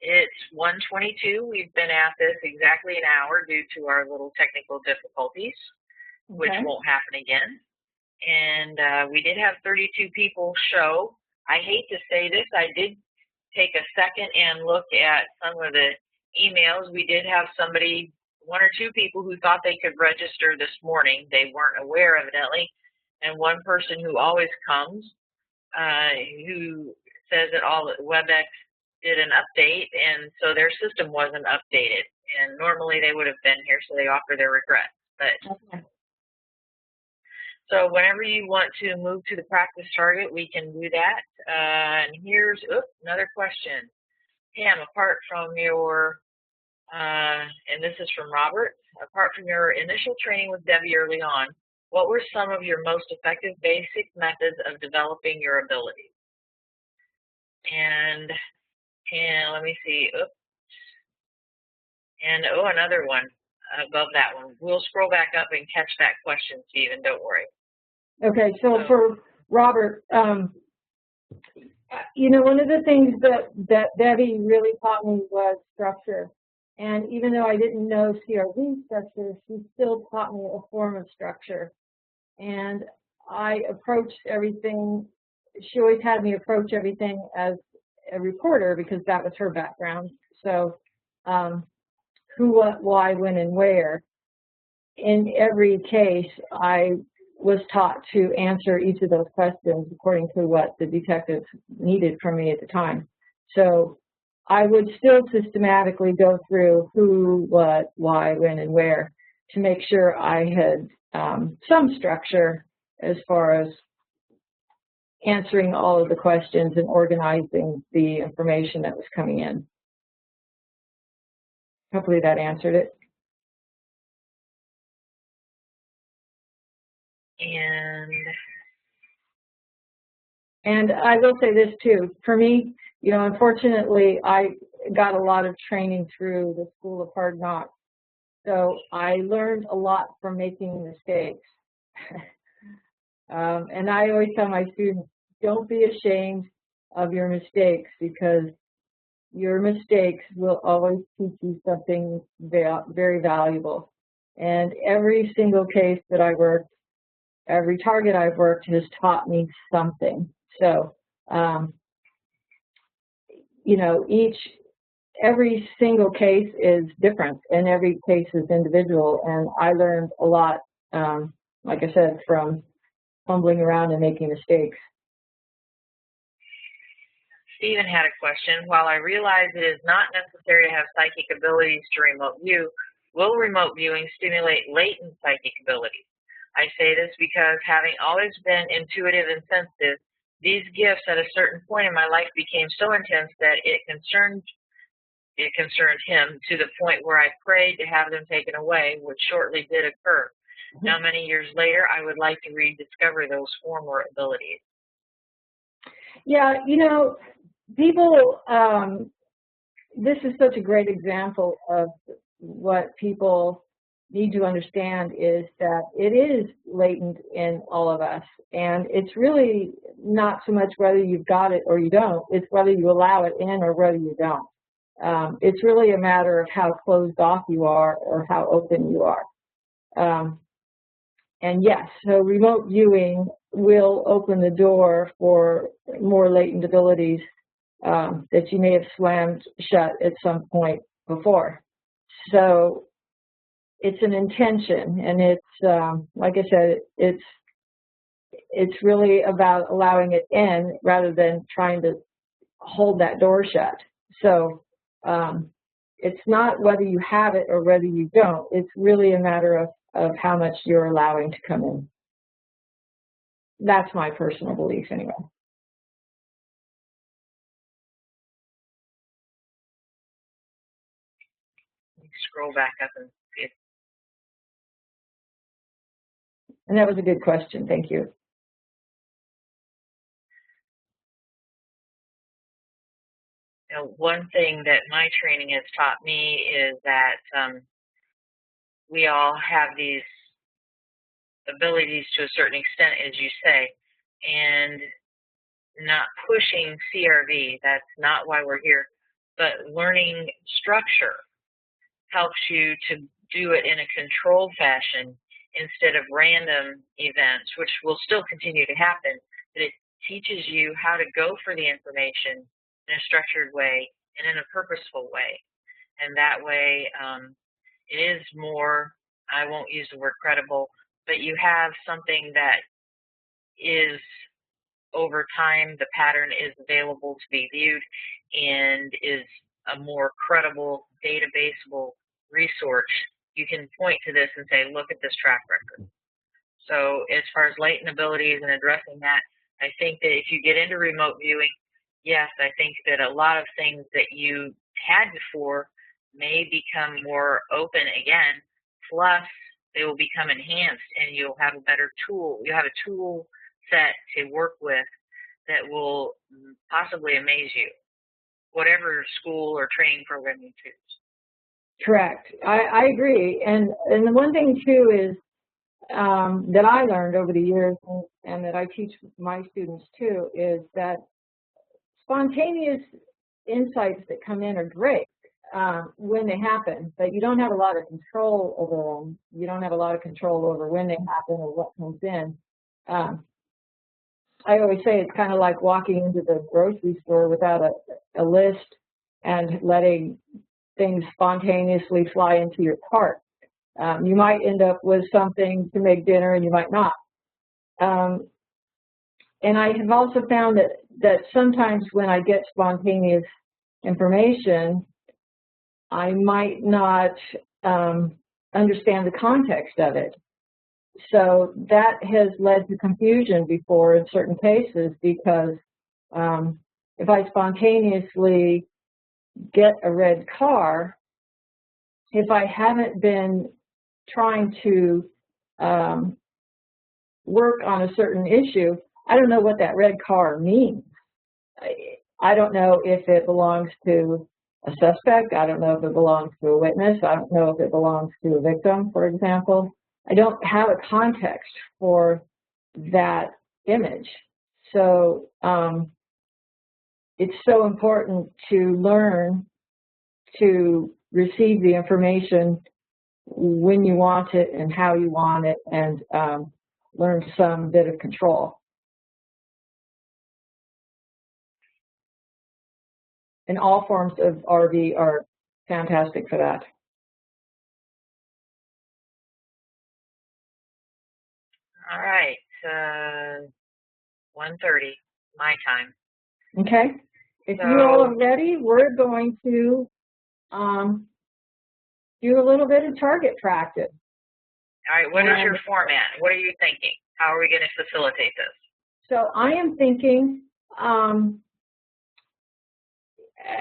it's 1:22. We've been at this exactly an hour due to our little technical difficulties, which won't happen again. And we did have 32 people show. I hate to say this. I did take a second and look at some of the emails. We did have somebody, one or two people who thought they could register this morning. They weren't aware, evidently. And one person who always comes, who says that all WebEx did an update, and so their system wasn't updated. And normally they would have been here, so they offer their regrets. But so whenever you want to move to the practice target, we can do that. And here's another question. Pam, apart from your, and this is from Robert, apart from your initial training with Debbie early on, what were some of your most effective basic methods of developing your abilities? And let me see. And another one above that one. We'll scroll back up and catch that question, Stephen. Don't worry. Okay, so for Robert, you know, one of the things that Debbie really taught me was structure. And even though I didn't know CRV structure, she still taught me a form of structure. And I approached everything, she always had me approach everything as a reporter because that was her background. So who, what, why, when, and where. In every case, I was taught to answer each of those questions according to what the detectives needed from me at the time. So I would still systematically go through who, what, why, when, and where to make sure I had some structure as far as answering all of the questions and organizing the information that was coming in. Hopefully that answered it. And I will say this too, for me, you know, unfortunately, I got a lot of training through the School of Hard Knocks. So I learned a lot from making mistakes. And I always tell my students, don't be ashamed of your mistakes because your mistakes will always teach you something very valuable. And every single case that I worked, every target I've worked has taught me something. So, you know, every single case is different and every case is individual. And I learned a lot, like I said, from fumbling around and making mistakes. Stephen had a question. While I realize it is not necessary to have psychic abilities to remote view, will remote viewing stimulate latent psychic abilities? I say this because having always been intuitive and sensitive, these gifts at a certain point in my life became so intense that it concerned him to the point where I prayed to have them taken away, which shortly did occur. Now, many years later, I would like to rediscover those former abilities. Yeah, you know, people, this is such a great example of what people need to understand is that it is latent in all of us. And it's really not so much whether you've got it or you don't, it's whether you allow it in or whether you don't. It's really a matter of how closed off you are or how open you are. And yes, so remote viewing will open the door for more latent abilities that you may have slammed shut at some point before. So it's an intention, and it's like I said, it's really about allowing it in rather than trying to hold that door shut. So it's not whether you have it or whether you don't. It's really a matter of how much you're allowing to come in. That's my personal belief anyway. Scroll back up and see it. And that was a good question. Thank you. You know, one thing that my training has taught me is that we all have these abilities to a certain extent, as you say, and not pushing CRV. That's not why we're here. But learning structure helps you to do it in a controlled fashion instead of random events, which will still continue to happen. But it teaches you how to go for the information in a structured way and in a purposeful way. And that way, it is more, I won't use the word credible, but you have something that is, over time, the pattern is available to be viewed and is a more credible, databaseable resource. You can point to this and say, look at this track record. So as far as latent abilities and addressing that, I think that if you get into remote viewing, yes, I think that a lot of things that you had before may become more open again, plus they will become enhanced and you'll have a better tool. You have a tool set to work with that will possibly amaze you, whatever school or training program you choose. Correct. I agree. And the one thing too is that I learned over the years and that I teach my students too is that spontaneous insights that come in are great. when they happen, but you don't have a lot of control over them. You don't have a lot of control over when they happen or what comes in. I always say it's kind of like walking into the grocery store without a list and letting things spontaneously fly into your cart. You might end up with something to make dinner and you might not. And I have also found that sometimes when I get spontaneous information, I might not understand the context of it. So that has led to confusion before in certain cases, because if I spontaneously get a red car, if I haven't been trying to work on a certain issue, I don't know what that red car means. I don't know if it belongs to a suspect. I don't know if it belongs to a witness. I don't know if it belongs to a victim, for example. I don't have a context for that image. So it's so important to learn to receive the information when you want it and how you want it, and learn some bit of control. And all forms of RV are fantastic for that. All right, 1:30 my time. Okay. If you all are ready, we're going to do a little bit of target practice. All right, what is your format? What are you thinking? How are we going to facilitate this? So I am thinking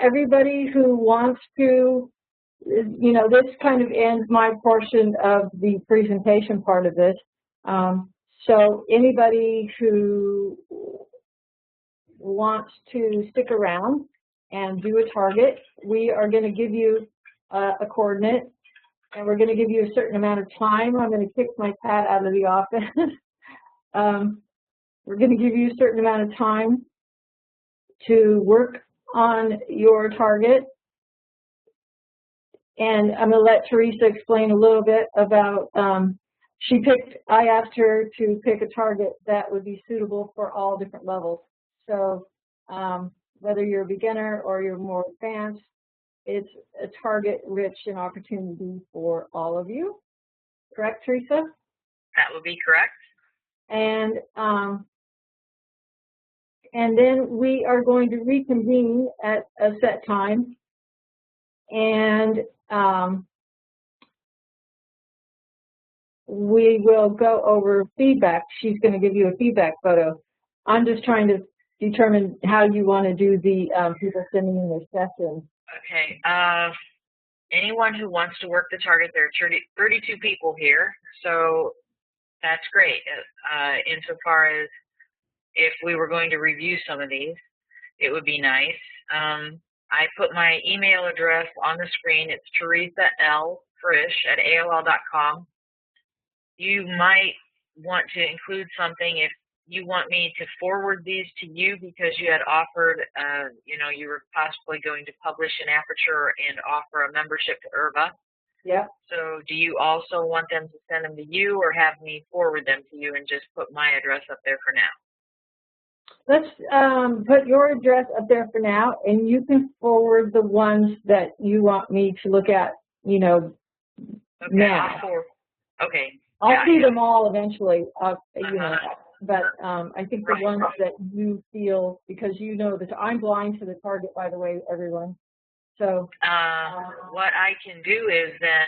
everybody who wants to, this kind of ends my portion of the presentation part of this. So anybody who wants to stick around and do a target, we are going to give you a coordinate, and we're going to give you a certain amount of time. I'm going to kick my cat out of the office. We're going to give you a certain amount of time to work on your target. And I'm going to let Teresa explain a little bit about, I asked her to pick a target that would be suitable for all different levels. So whether you're a beginner or you're more advanced, it's a target rich in opportunity for all of you. Correct, Teresa? That would be correct. And then we are going to reconvene at a set time, and we will go over feedback. She's going to give you a feedback photo. I'm just trying to determine how you want to do the people sending in their sessions. Okay. Anyone who wants to work the target, there are 32 people here, so that's great. Insofar as if we were going to review some of these, it would be nice. I put my email address on the screen. It's Teresa L. Frisch at AOL.com. You might want to include something if you want me to forward these to you, because you had offered, you were possibly going to publish in Aperture and offer a membership to IRVA. Yeah. So do you also want them to send them to you, or have me forward them to you and just put my address up there for now? Let's put your address up there for now, and you can forward the ones that you want me to look at, now. Okay. I'll see them all eventually, but I think the ones that you feel, because that I'm blind to the target, by the way, everyone. So what I can do is then,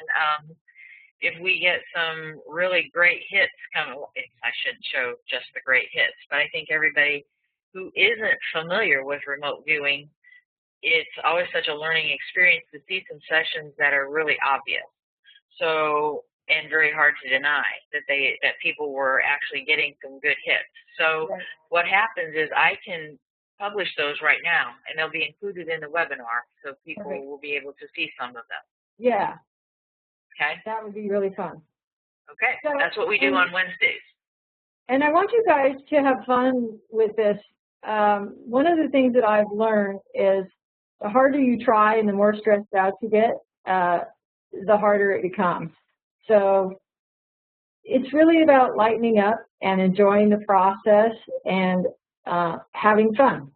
if we get some really great hits coming, I shouldn't show just the great hits, but I think everybody who isn't familiar with remote viewing, it's always such a learning experience to see some sessions that are really obvious. So, and very hard to deny that people were actually getting some good hits. So what happens is I can publish those right now, and they'll be included in the webinar, so people will be able to see some of them. Yeah. Okay. That would be really fun. Okay. So, that's what we do on Wednesdays. And I want you guys to have fun with this. One of the things that I've learned is the harder you try and the more stressed out you get, the harder it becomes. So it's really about lightening up and enjoying the process and having fun.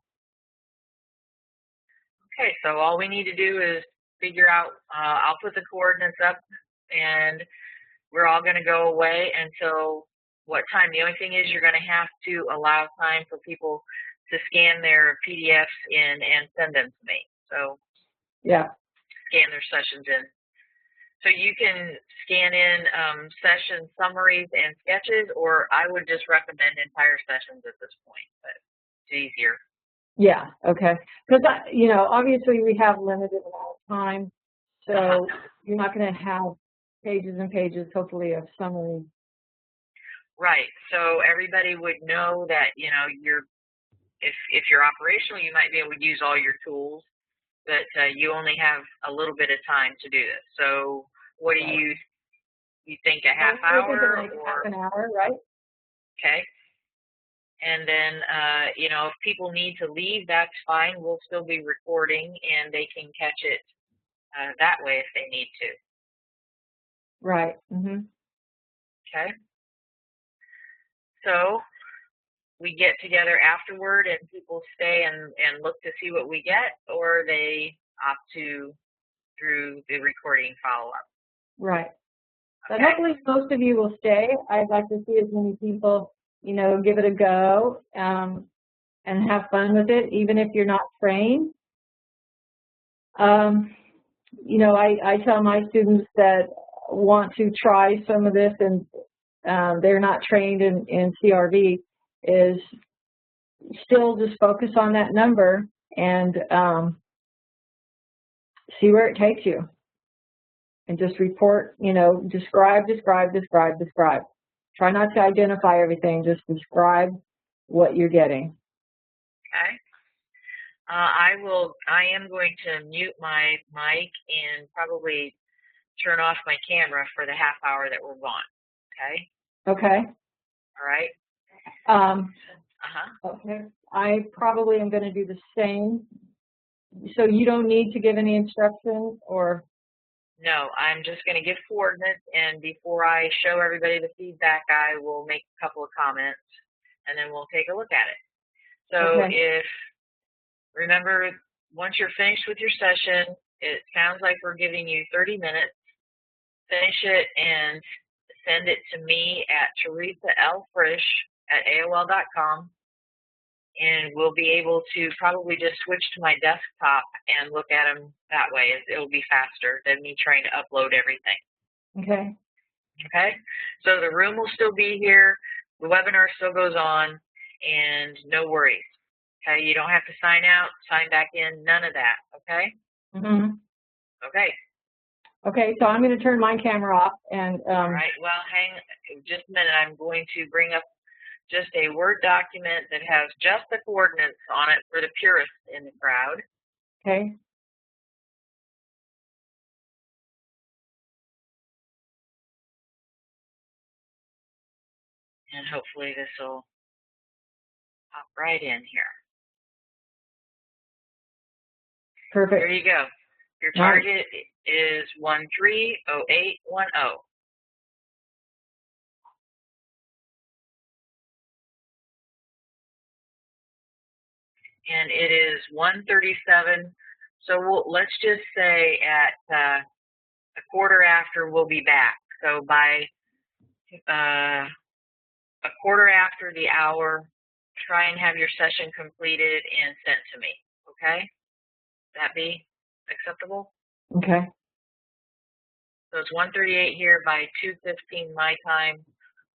Okay, so all we need to do is figure out, I'll put the coordinates up, and we're all going to go away until what time? The only thing is you're going to have to allow time for people to scan their PDFs in and send them to me. So yeah, scan their sessions in. So you can scan in session summaries and sketches, or I would just recommend entire sessions at this point, but it's easier. Yeah, okay. Because, you know, obviously we have limited amount of time, so you're not going to have pages and pages, hopefully, of summary. Right. So everybody would know that, you know, if you're operational, you might be able to use all your tools, but you only have a little bit of time to do this. So what do you think, a half hour? Like or half an hour, right? Okay. And then, you know, if people need to leave, that's fine. We'll still be recording, and they can catch it that way if they need to. Right. Mm-hmm. Okay. So we get together afterward, and people stay and look to see what we get, or they opt to through the recording follow-up. Right. But Okay. hopefully most of you will stay. I'd like to see as many people, you know, give it a go and have fun with it, even if you're not trained. You know, I tell my students that want to try some of this and they're not trained in CRV, is still just focus on that number and see where it takes you. And just report, you know, describe. Try not to identify everything, just describe what you're getting. Okay. I am going to mute my mic and probably turn off my camera for the half hour that we're gone. Okay? Okay. All right. Okay. I probably am going to do the same. So you don't need to give any instructions, or? No, I'm just going to give coordinates, and before I show everybody the feedback, I will make a couple of comments, and then we'll take a look at it. So remember, once you're finished with your session, it sounds like we're giving you 30 minutes. Finish it and send it to me at teresafrisch@aol.com. And we'll be able to probably just switch to my desktop and look at them that way. It'll be faster than me trying to upload everything. Okay. Okay? So the room will still be here. The webinar still goes on, and no worries. Okay? You don't have to sign out, sign back in, none of that. Okay? Mm-hmm. Okay. Okay, so I'm going to turn my camera off. And all right. Well, hang just a minute. I'm going to bring up just a Word document that has just the coordinates on it for the purists in the crowd. Okay. And hopefully this will pop right in here. Perfect. There you go. Your target is 130810. And it is 1:37. So let's just say at a quarter after we'll be back. So by a quarter after the hour, try and have your session completed and sent to me. Okay? That be acceptable? Okay. So it's 1:38 here. By 2:15 my time,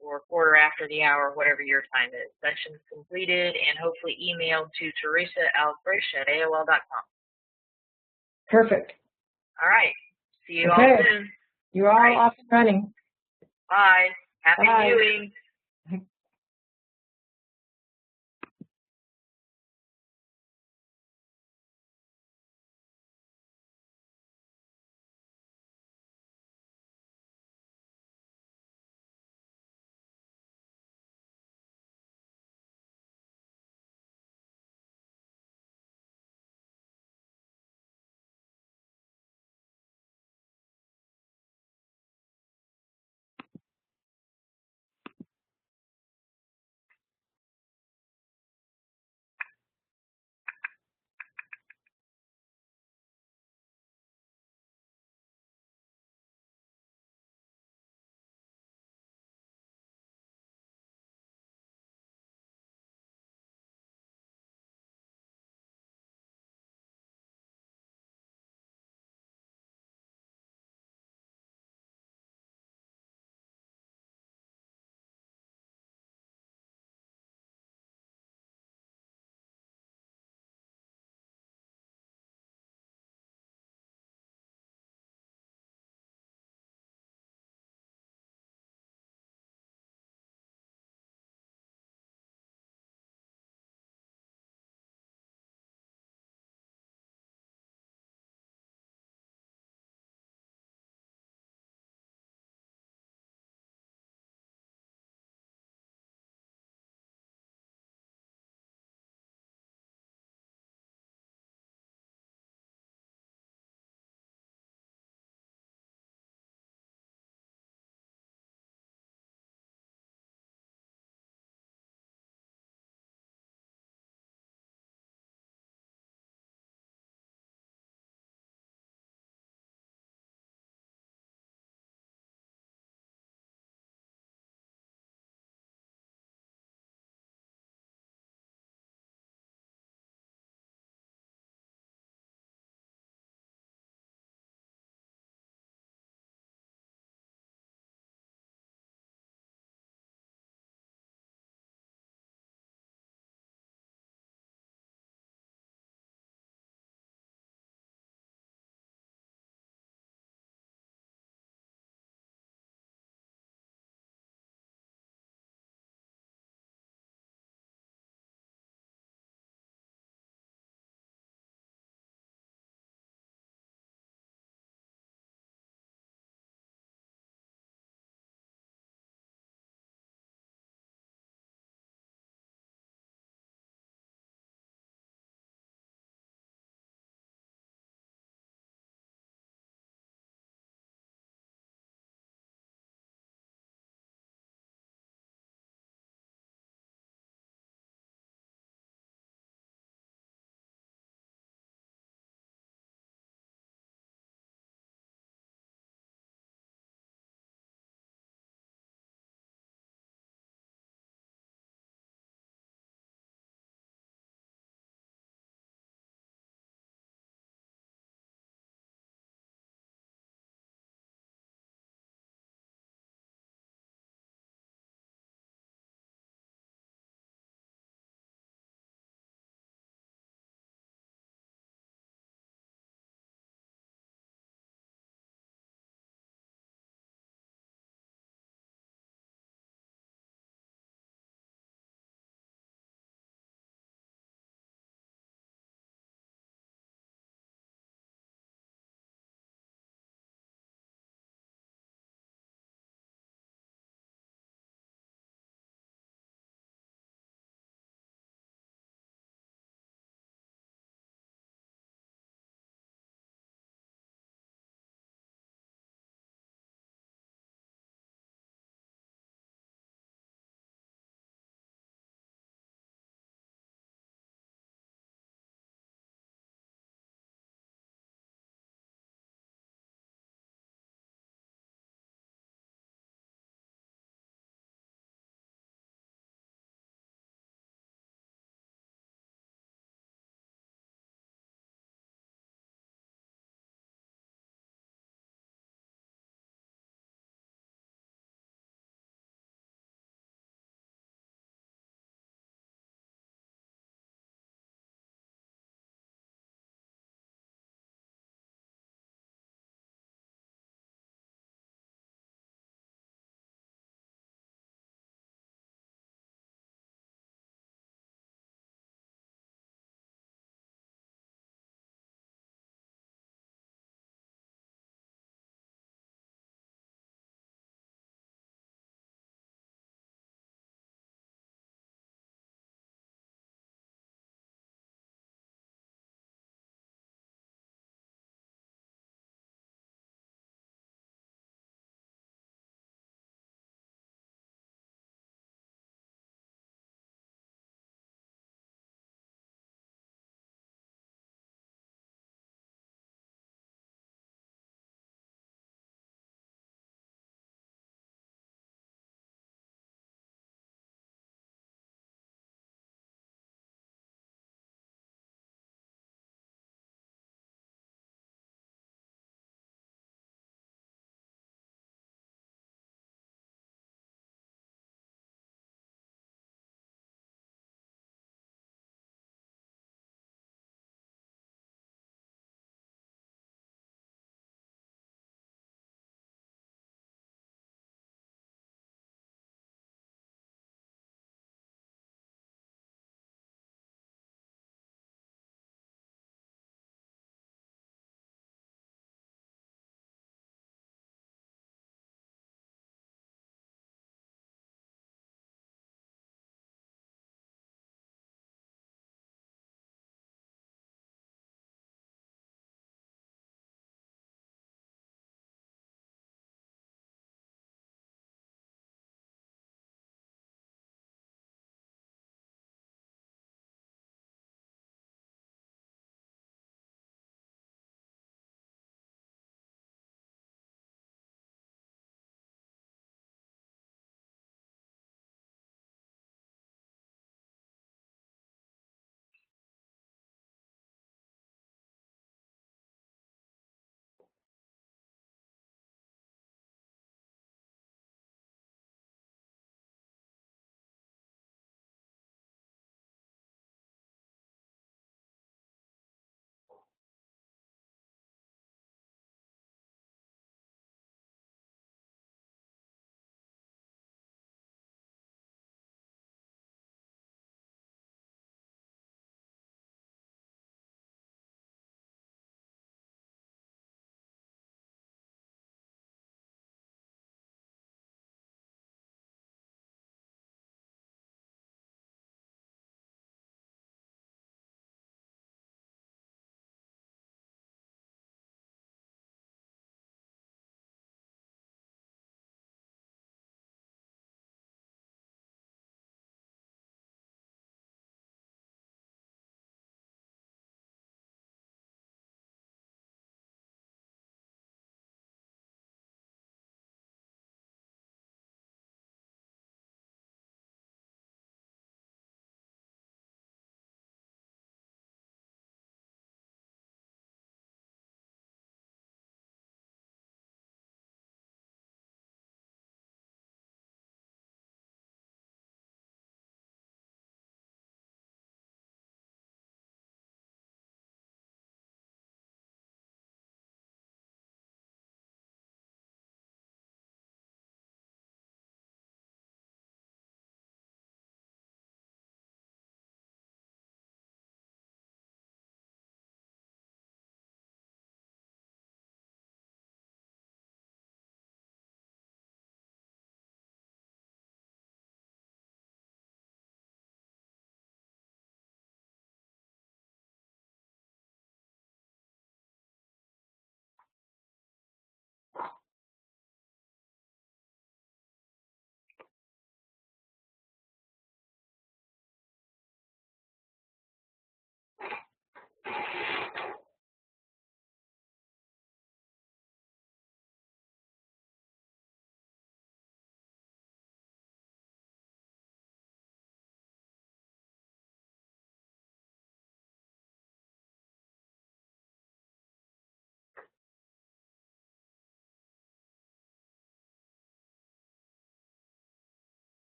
or a quarter after the hour, whatever your time is. Session's completed and hopefully emailed to teresafrisch@aol.com. Perfect. All right. See you all soon. You are all off and running. Bye. Happy viewing.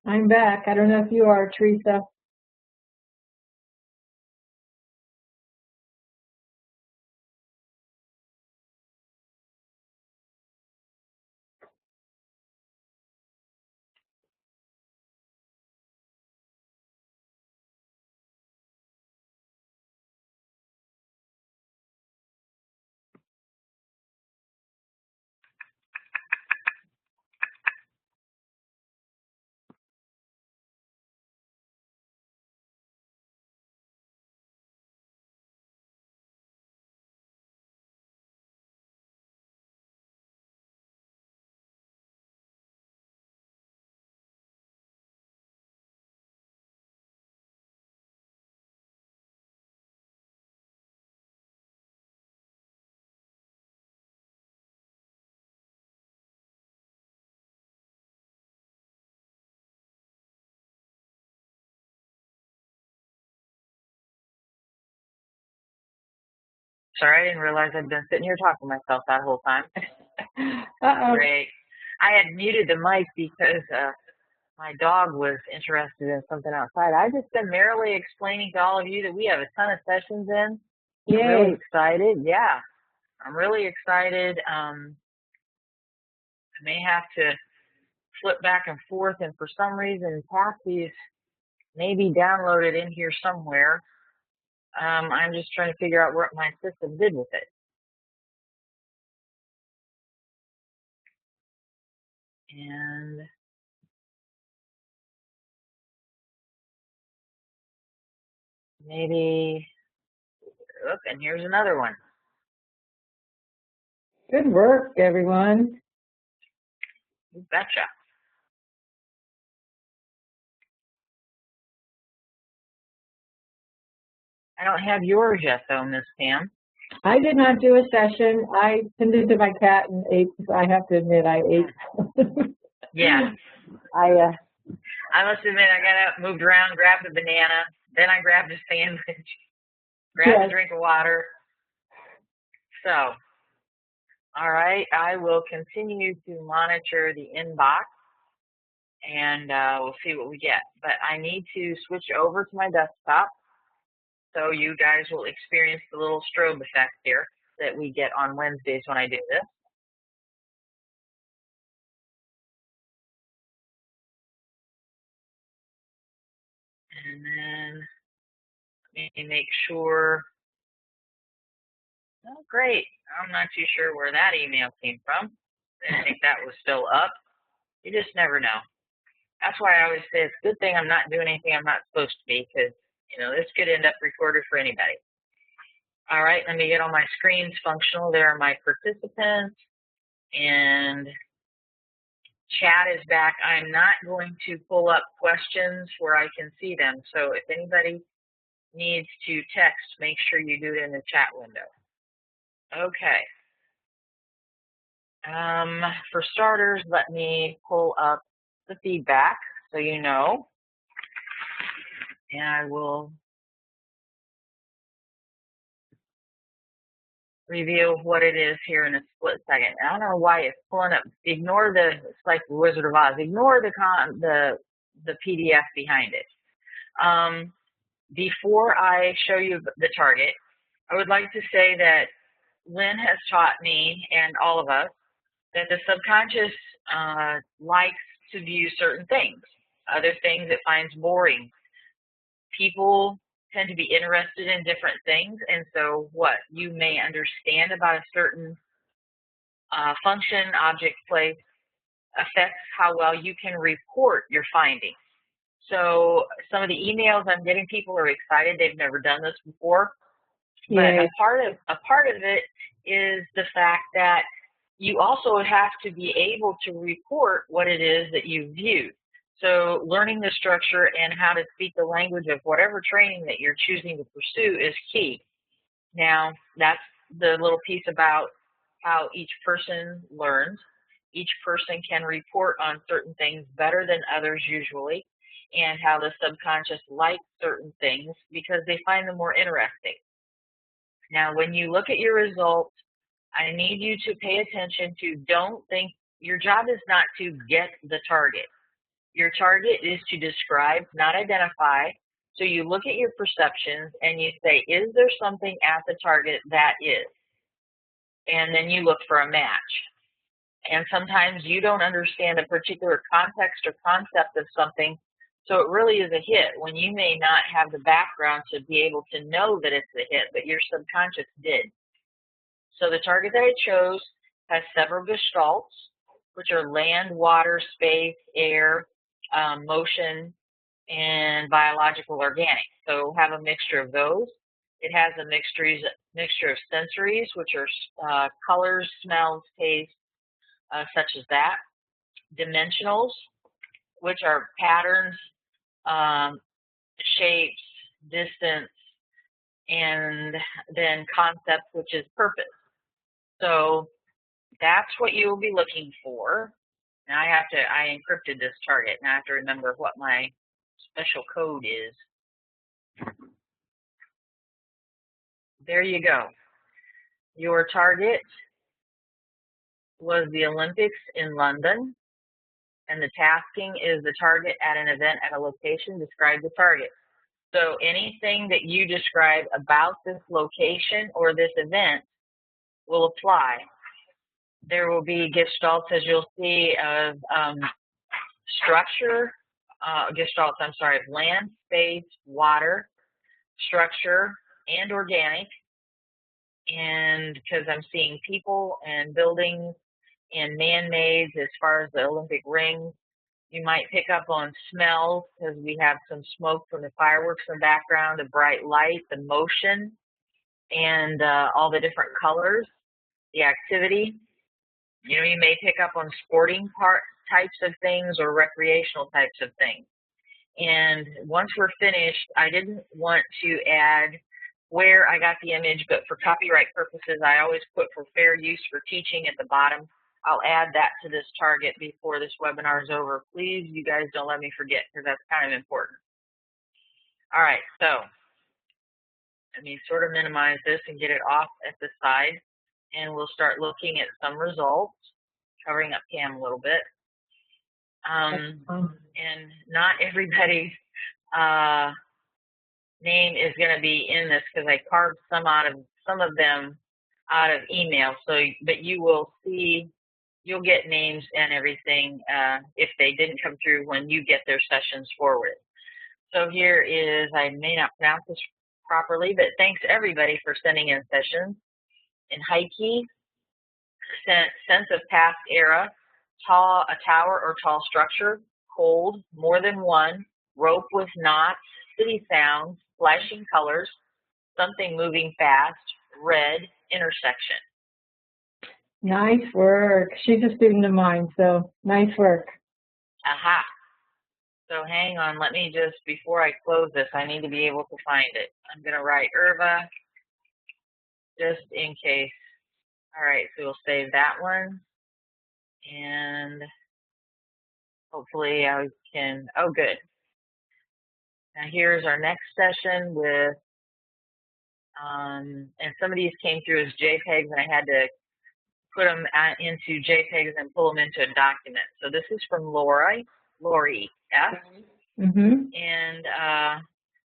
I'm back. I don't know if you are, Teresa. Sorry, I didn't realize I'd been sitting here talking to myself that whole time. Uh-oh. Great. I had muted the mic because my dog was interested in something outside. I've just been merely explaining to all of you that we have a ton of sessions in. I'm really Yay. excited. Yeah, I'm really excited. I may have to flip back and forth, and for some reason, Patsy's maybe downloaded in here somewhere. I'm just trying to figure out what my system did with it. And maybe, and here's another one. Good work, everyone. You betcha. I don't have yours yet, though, Miss Pam. I did not do a session. I tended to my cat and ate. I have to admit, I ate. Yeah. I must admit, I got up, moved around, grabbed a banana, then I grabbed a sandwich, grabbed a drink of water. So, all right, I will continue to monitor the inbox, and we'll see what we get. But I need to switch over to my desktop, so you guys will experience the little strobe effect here that we get on Wednesdays when I do this. And then let me make sure. Oh, great. I'm not too sure where that email came from. I think that was still up. You just never know. That's why I always say it's a good thing I'm not doing anything I'm not supposed to be, because, you know, this could end up recorded for anybody. All right, let me get all my screens functional. There are my participants, and chat is back. I'm not going to pull up questions where I can see them. So if anybody needs to text, make sure you do it in the chat window. Okay. For starters, let me pull up the feedback so you know. And I will reveal what it is here in a split second. I don't know why it's pulling up. Ignore the, it's like Wizard of Oz. Ignore the PDF behind it. Before I show you the target, I would like to say that Lynn has taught me and all of us that the subconscious likes to view certain things, other things it finds boring. People tend to be interested in different things, and so what you may understand about a certain function, object, place affects how well you can report your findings. So some of the emails I'm getting, people are excited. They've never done this before. But a part of it is the fact that you also have to be able to report what it is that you viewed. So learning the structure and how to speak the language of whatever training that you're choosing to pursue is key. Now, that's the little piece about how each person learns. Each person can report on certain things better than others usually, and how the subconscious likes certain things because they find them more interesting. Now, when you look at your results, I need you to pay attention to, don't think, your job is not to get the target. Your target is to describe, not identify. So you look at your perceptions and you say, is there something at the target that is? And then you look for a match. And sometimes you don't understand a particular context or concept of something, so it really is a hit when you may not have the background to be able to know that it's a hit, but your subconscious did. So the target that I chose has several gestalts, which are land, water, space, air, motion, and biological organic. So have a mixture of those. It has a mixture of sensories, which are colors, smells, taste, such as that. Dimensionals, which are patterns, shapes, distance, and then concept, which is purpose. So that's what you will be looking for. Now I encrypted this target, and I have to remember what my special code is. There you go. Your target was the Olympics in London, and the tasking is the target at an event at a location. Describe the target. So anything that you describe about this location or this event will apply. There will be gestalts, as you'll see, of structure, gestalts, I'm sorry, of land, space, water, structure, and organic. And because I'm seeing people and buildings and man-made as far as the Olympic rings, you might pick up on smells because we have some smoke from the fireworks in the background, the bright light, the motion, and all the different colors. the activity. You know, you may pick up on sporting types of things or recreational types of things. And once we're finished, I didn't want to add where I got the image, but for copyright purposes, I always put for fair use for teaching at the bottom. I'll add that to this target before this webinar is over. Please, you guys don't let me forget, because that's kind of important. All right, so let me sort of minimize this and get it off at the side, and we'll start looking at some results, covering up Cam a little bit. And not everybody's name is going to be in this, because I carved some of them out of email. So, but you will see, you'll get names and everything if they didn't come through when you get their sessions forwarded. So here is, I may not pronounce this properly, but thanks everybody for sending in sessions. In Heike, sense of past era, a tower or tall structure, cold, more than one, rope with knots, city sounds, flashing colors, something moving fast, red, intersection. Nice work. She's a student of mine, so nice work. Aha. So hang on, let me just, before I close this, I need to be able to find it. I'm going to write IRVA just in case. All right, so we'll save that one. And hopefully I can, oh good. Now here's our next session with, and some of these came through as JPEGs, and I had to put them into JPEGs and pull them into a document. So this is from Lori F. And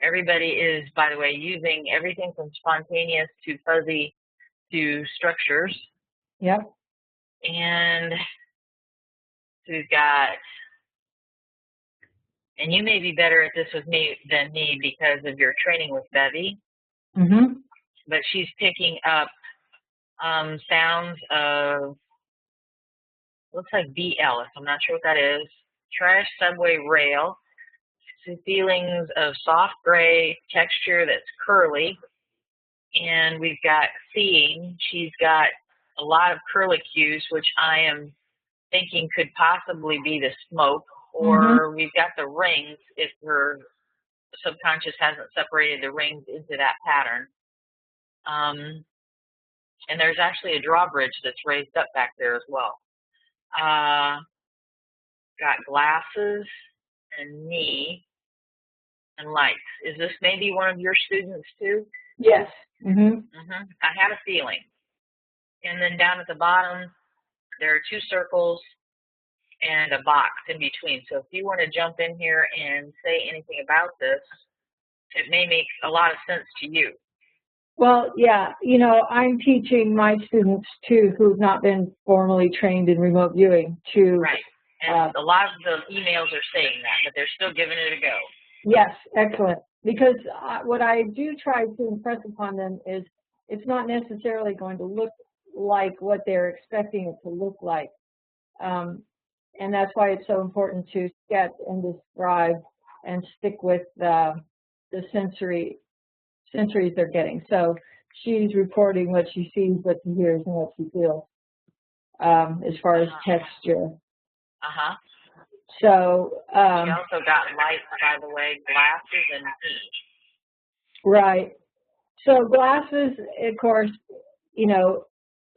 everybody is, by the way, using everything from spontaneous to fuzzy to structures. Yep. And we've got, and you may be better at this with me than me because of your training with Bevy. But she's picking up sounds of, looks like BL, I'm not sure what that is. Trash, subway, rail. Feelings of soft gray texture that's curly. And we've got seeing. She's got a lot of curlicues, which I am thinking could possibly be the smoke. Or we've got the rings if her subconscious hasn't separated the rings into that pattern. And there's actually a drawbridge that's raised up back there as well. Got glasses and knee and lights. Is this maybe one of your students too? Yes. I had a feeling. And then down at the bottom, there are two circles and a box in between. So if you want to jump in here and say anything about this, it may make a lot of sense to you. Well, yeah, you know, I'm teaching my students too who've not been formally trained in remote viewing to. Right. And a lot of the emails are saying that, but they're still giving it a go. Yes, excellent. Because what I do try to impress upon them is it's not necessarily going to look like what they're expecting it to look like. And that's why it's so important to sketch and describe and stick with the sensories they're getting. So she's reporting what she sees, what she hears, and what she feels as far as texture. So she also got lights, by the way, glasses and knee. Right. So glasses, of course, you know,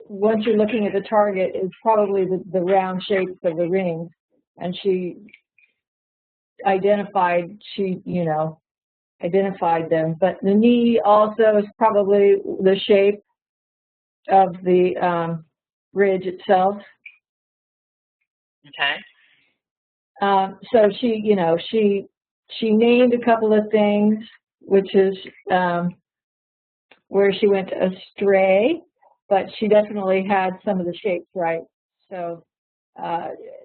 once you're looking at the target, is probably the round shapes of the rings, and she identified them. But the knee also is probably the shape of the ridge itself. Okay. So she named a couple of things, which is where she went astray, but she definitely had some of the shapes right. So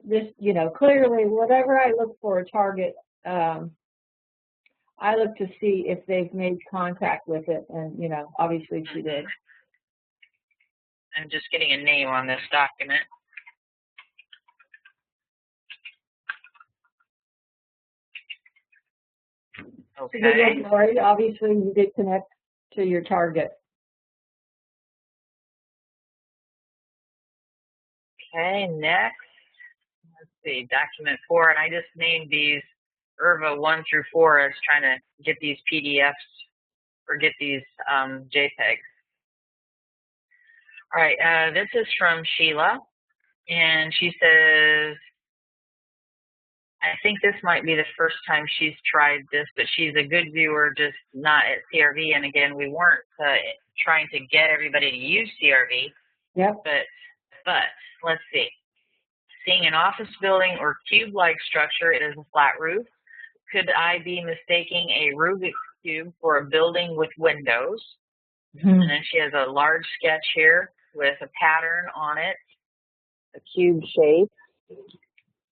this, clearly, whatever I look for a target, I look to see if they've made contact with it, and obviously she did. I'm just getting a name on this document. Okay. Lori, obviously you did connect to your target. Okay, next, let's see, document 4, and I just named these IRVA 1 through 4 as trying to get these PDFs or get these JPEGs. All right, this is from Sheila, and she says, I think this might be the first time she's tried this, but she's a good viewer, just not at CRV. And again, we weren't trying to get everybody to use CRV. Yep. But let's see. Seeing an office building or cube-like structure, it is a flat roof. Could I be mistaking a Rubik's Cube for a building with windows? And then she has a large sketch here with a pattern on it, a cube shape.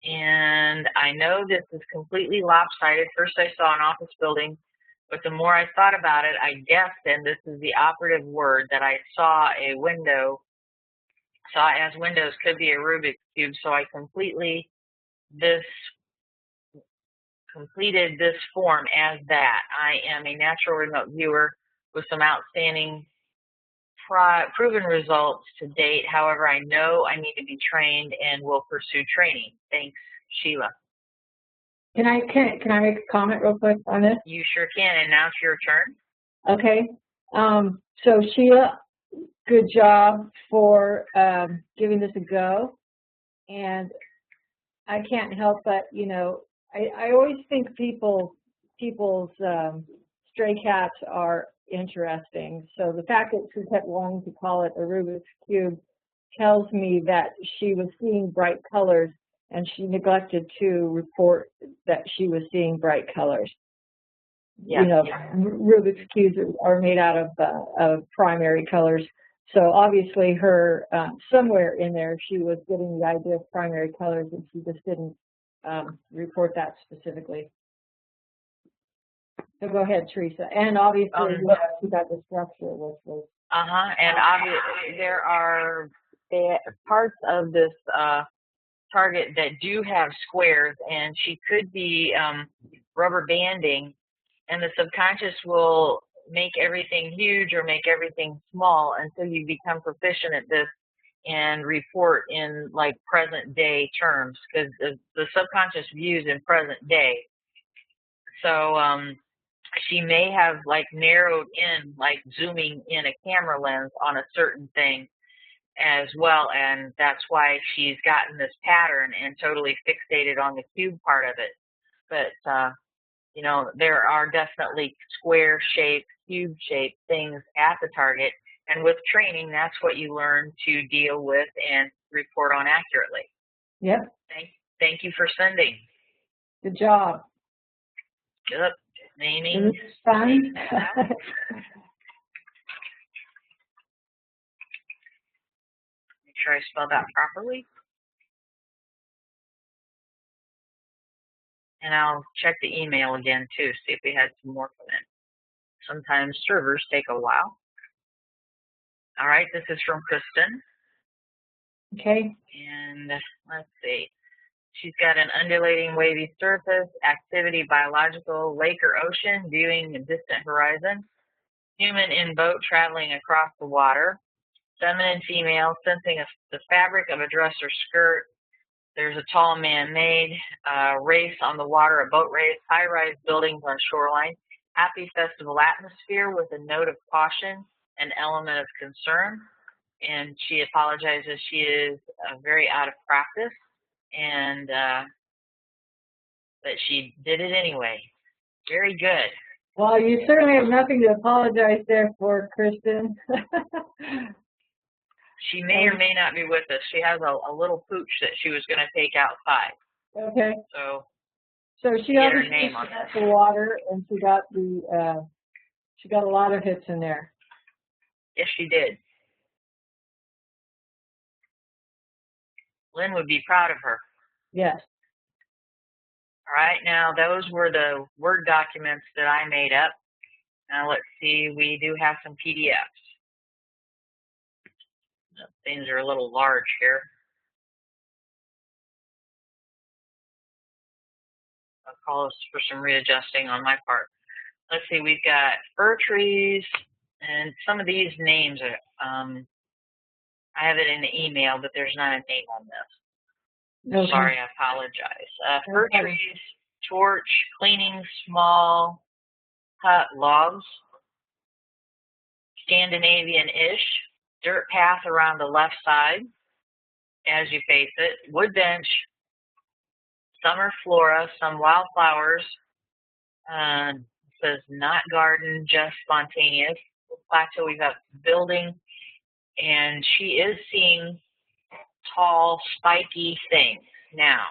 And I know this is completely lopsided. First I saw an office building, but the more I thought about it, I guessed, and this is the operative word, that I saw a window, saw as windows could be a Rubik's Cube, so I completed this form as that. I am a natural remote viewer with some outstanding proven results to date. However, I know I need to be trained and will pursue training. Thanks, Sheila. Can I make a comment real quick on this? You sure can, and now it's your turn. Okay. So Sheila, good job for giving this a go. And I can't help but, you know, I always think people's stray cats are interesting. So the fact that she kept wanting to call it a Rubik's Cube tells me that she was seeing bright colors, and she neglected to report that she was seeing bright colors. Yeah, you know, yeah. Rubik's Cubes are made out of primary colors. So obviously her, somewhere in there, she was getting the idea of primary colors, and she just didn't report that specifically. So go ahead, Teresa. And obviously, she got the structure, which was... And obviously, there are parts of this target that do have squares, and she could be rubber banding, and the subconscious will make everything huge or make everything small until you become proficient at this and report in like present day terms, because the subconscious views in present day. So she may have like narrowed in, like zooming in a camera lens on a certain thing as well, and that's why she's gotten this pattern and totally fixated on the cube part of it. But you know, there are definitely square shaped, cube shaped things at the target, and with training, that's what you learn to deal with and report on accurately. Yep. Thank you for sending. Good job. Good. Naming. Fine. Make sure I spell that properly. And I'll check the email again too, see if we had some more come in. Sometimes servers take a while. All right, this is from Kristen. Okay. And let's see. She's got an undulating wavy surface, activity biological, lake or ocean, viewing a distant horizon, human in boat traveling across the water, feminine female sensing the fabric of a dress or skirt. There's a tall man made, race on the water, a boat race, high-rise buildings on shoreline, happy festival atmosphere with a note of caution, an element of concern. And she apologizes. She is very out of practice, and but she did it anyway. Very good. Well, you certainly have nothing to apologize there for, Kristen. She may or may not be with us. She has a little pooch that she was going to take outside. Okay. So she obviously got the water, and she got a lot of hits in there. Yes, she did. Lynn would be proud of her. Yes. All right, now those were the Word documents that I made up. Now let's see, we do have some PDFs. Things are a little large here. I'll call for some readjusting on my part. Let's see, we've got fir trees, and some of these names I have it in the email, but there's not a name on this. Okay. Sorry, I apologize. Fir Okay. trees, torch, cleaning small cut logs, Scandinavian-ish, dirt path around the left side as you face it, wood bench, summer flora, some wildflowers, says not garden, just spontaneous. Plateau, we've got building, and she is seeing tall, spiky things. Now,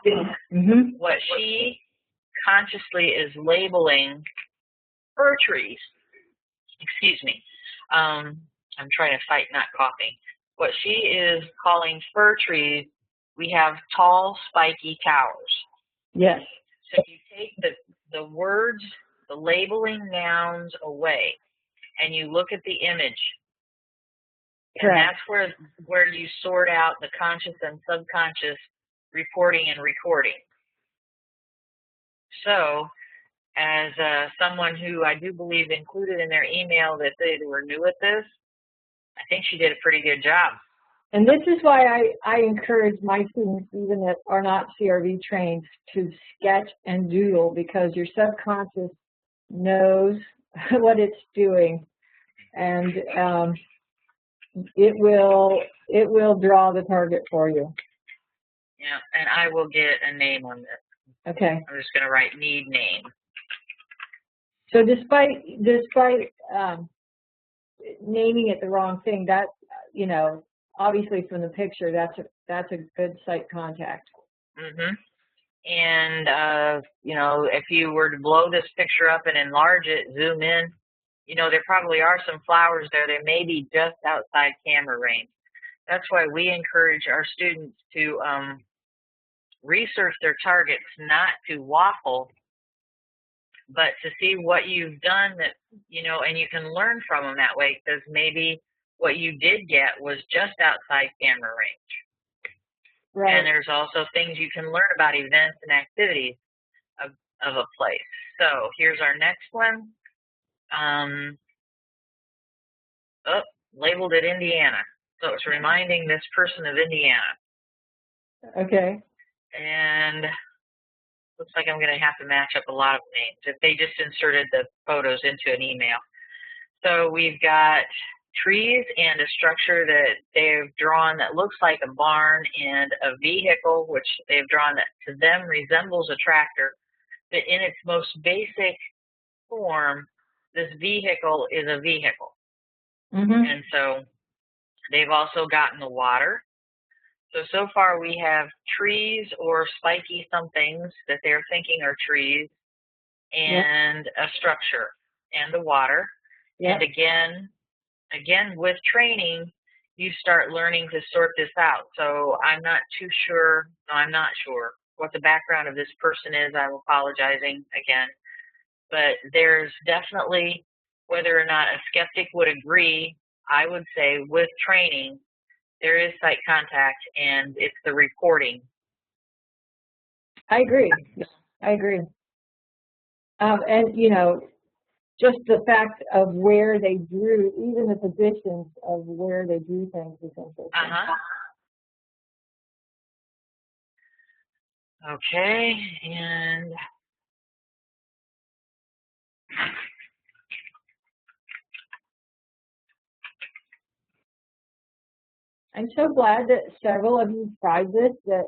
what she consciously is labeling fir trees, excuse me, I'm trying to fight not coughing. What she is calling fir trees, we have tall, spiky towers. Yes. So you take the words, the labeling nouns away, and you look at the image. And Correct. that's where you sort out the conscious and subconscious reporting and recording. So, as someone who I do believe included in their email that they were new at this, I think she did a pretty good job. And this is why I encourage my students, even that are not CRV trained, to sketch and doodle, because your subconscious knows what it's doing, and it will draw the target for you. Yeah, and I will get a name on this. Okay. I'm just going to write need name. So despite naming it the wrong thing, that, you know, obviously from the picture, that's a good site contact. And you know, if you were to blow this picture up and enlarge it, zoom in, you know, there probably are some flowers there that may be just outside camera range. That's why we encourage our students to research their targets, not to waffle, but to see what you've done that, you know, and you can learn from them that way, because maybe what you did get was just outside camera range. Right. And there's also things you can learn about events and activities of a place. So here's our next one. Labeled it Indiana. So it's reminding this person of Indiana. Okay. And looks like I'm going to have to match up a lot of names if they just inserted the photos into an email. So we've got trees and a structure that they've drawn that looks like a barn, and a vehicle which they've drawn that to them resembles a tractor, but in its most basic form, this vehicle is a vehicle. And so they've also gotten the water. So far we have trees or spiky somethings that they're thinking are trees, and a structure, and the water. And again, with training, you start learning to sort this out. So I'm not sure what the background of this person is. I'm apologizing again. But there's definitely, whether or not a skeptic would agree, I would say with training, there is site contact, and it's the reporting. I agree. And, you know, just the fact of where they drew, even the positions of where they drew things is interesting. Okay, and I'm so glad that several of you tried this that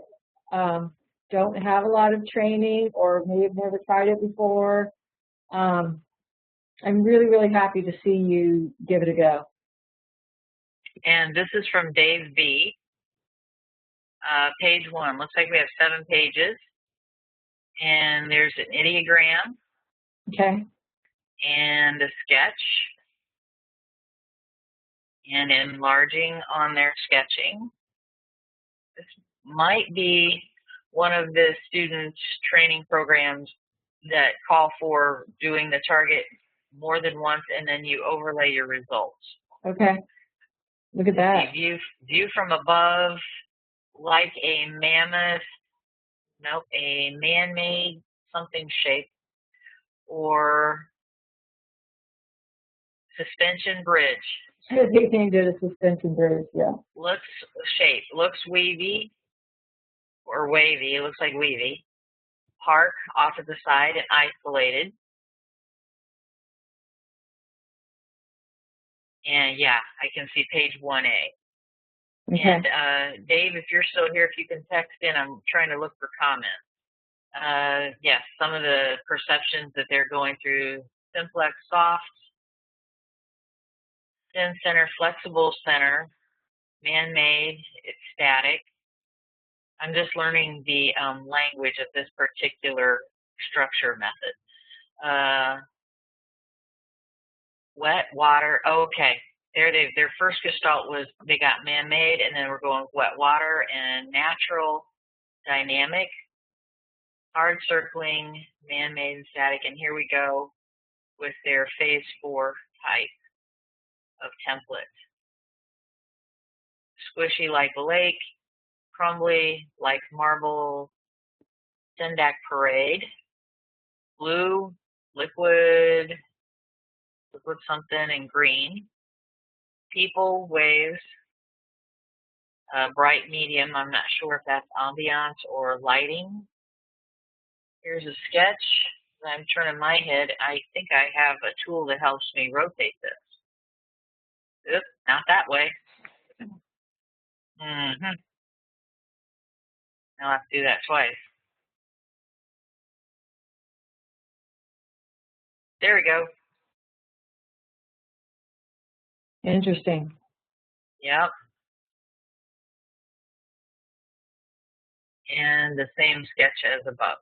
don't have a lot of training or may have never tried it before. I'm really, really happy to see you give it a go. And this is from Dave B. Page 1. Looks like we have 7 pages. And there's an ideogram. Okay. And a sketch. And enlarging on their sketching. This might be one of the students' training programs that call for doing the target more than once, and then you overlay your results. Okay. Look at that. View from above, like a mammoth, a man-made something shape, or suspension bridge. They named it a suspension bridge, yeah. Looks wavy or wavy. It looks like wavy. Park off at the side and isolated. And yeah, I can see page 1A. Okay. And Dave, if you're still here, if you can text in, I'm trying to look for comments. Yes, some of the perceptions that they're going through: simplex, soft, thin center, flexible center, man-made, it's static. I'm just learning the language of this particular structure method. Wet, water, okay. Their first gestalt was they got man-made, and then we're going with wet water and natural, dynamic, hard circling, man-made, and static. And here we go with their phase 4 type of template. Squishy like a lake, crumbly like marble, Sendak Parade, blue, liquid something, and green. People, waves, bright medium. I'm not sure if that's ambiance or lighting. Here's a sketch. I'm turning my head. I think I have a tool that helps me rotate this. Oops, not that way. I'll have to do that twice. There we go. Interesting. Yep. And the same sketch as above.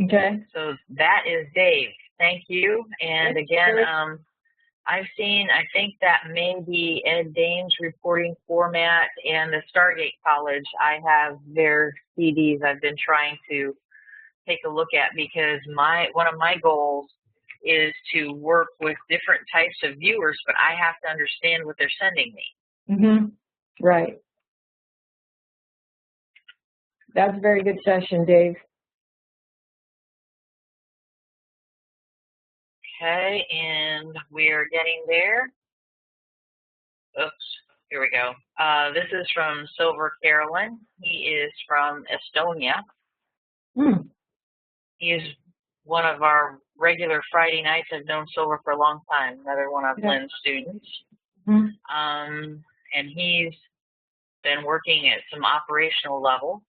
Okay. So that is Dave. Thank you. And again, I think that may be Ed Dane's reporting format, and the Stargate College, I have their CDs I've been trying to take a look at, because one of my goals is to work with different types of viewers, but I have to understand what they're sending me. Mm-hmm. Right. That's a very good session, Dave. Okay, and we are getting there. Oops, here we go. This is from Silver Carolyn. He is from Estonia. He is one of our regular Friday nights. I've known Silver for a long time, another one of Lynn's students. And he's been working at some operational level.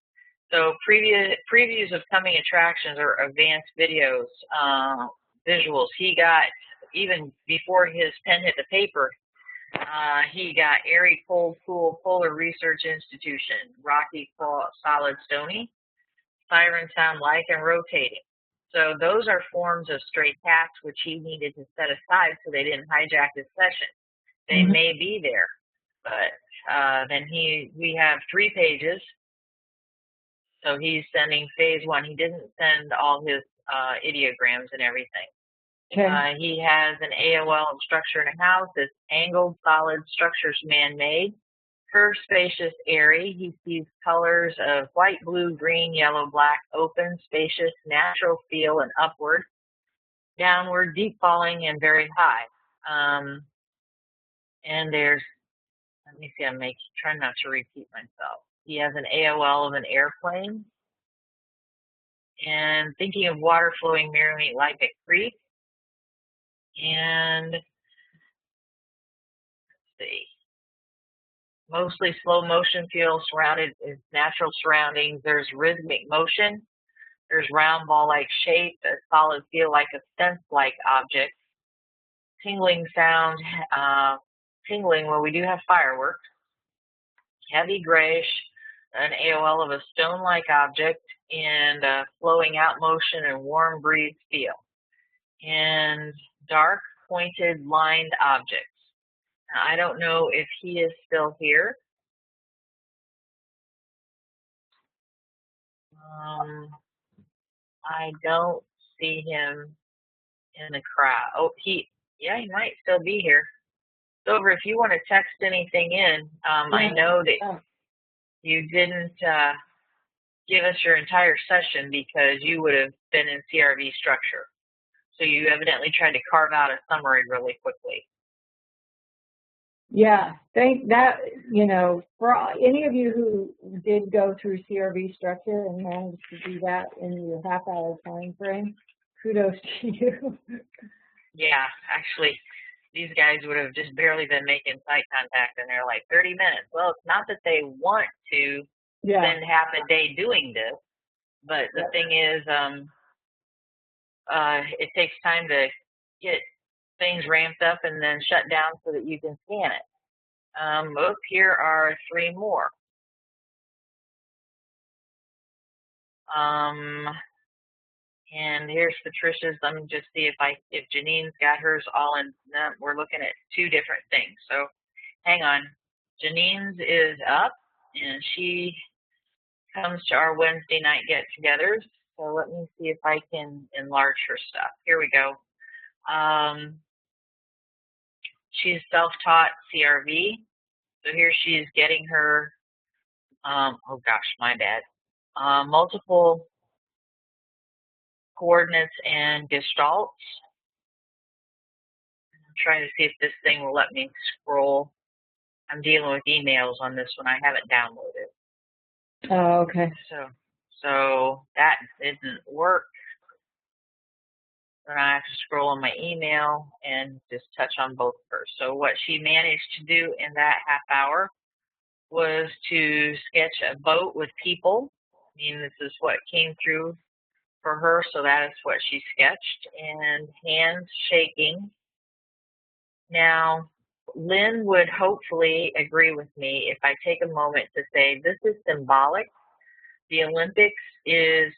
So previews of coming attractions or advanced videos, visuals. He got, even before his pen hit the paper, he got airy, cold, cool, polar research institution, rocky, solid, stony, siren sound like, and rotating. So those are forms of stray cats which he needed to set aside so they didn't hijack his session. They may be there, but then we have 3 pages. So he's sending phase 1. He didn't send all his ideograms and everything. Okay. He has an AOL structure in a house. It's angled, solid, structures man-made, curved, spacious, airy. He sees colors of white, blue, green, yellow, black, open, spacious, natural feel, and upward, downward, deep falling, and very high. And there's, let me see, I'm trying not to repeat myself. He has an AOL of an airplane. And thinking of water flowing merrily like a creek. And let's see, mostly slow motion feel surrounded in natural surroundings. There's rhythmic motion. There's round ball-like shape, a solid feel like a fence-like object. Tingling sound, tingling, well, we do have fireworks. Heavy grayish, an AOL of a stone-like object, and flowing out motion and warm breeze feel. And dark, pointed, lined objects. Now, I don't know if he is still here. I don't see him in the crowd. Oh, he might still be here. Silver, if you want to text anything in, I know that you didn't give us your entire session because you would have been in CRV structure. So you evidently tried to carve out a summary really quickly. Yeah, thank that, for any of you who did go through CRV structure and managed to do that in your half-hour time frame, kudos to you. Yeah, actually, these guys would have just barely been making site contact, and they're like 30 minutes. Well, it's not that they want to spend half a day doing this, but the thing is, it takes time to get things ramped up and then shut down so that you can scan it. Here are 3 more. And here's Patricia's. Let me just see if Janine's got hers all in. No, we're looking at 2 different things. So hang on. Janine's is up, and she comes to our Wednesday night get-togethers. So let me see if I can enlarge her stuff. Here we go. She's self-taught CRV. So here she is getting her, oh gosh, my bad, multiple coordinates and gestalts. I'm trying to see if this thing will let me scroll. I'm dealing with emails on this one. I haven't downloaded. Oh, okay. So that didn't work. Then I have to scroll on my email and just touch on both first. So what she managed to do in that half hour was to sketch a boat with people. I mean, this is what came through for her, so that is what she sketched, and hands shaking. Now, Lynn would hopefully agree with me if I take a moment to say this is symbolic. The Olympics is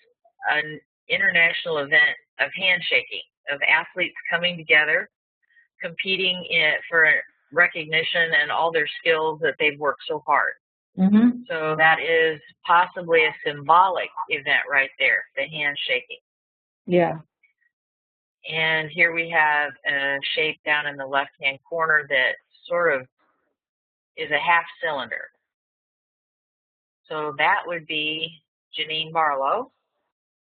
an international event of handshaking, of athletes coming together, competing for recognition and all their skills that they've worked so hard. Mm-hmm. So that is possibly a symbolic event right there, the handshaking. Yeah. And here we have a shape down in the left-hand corner that sort of is a half cylinder. So that would be Janine Barlow.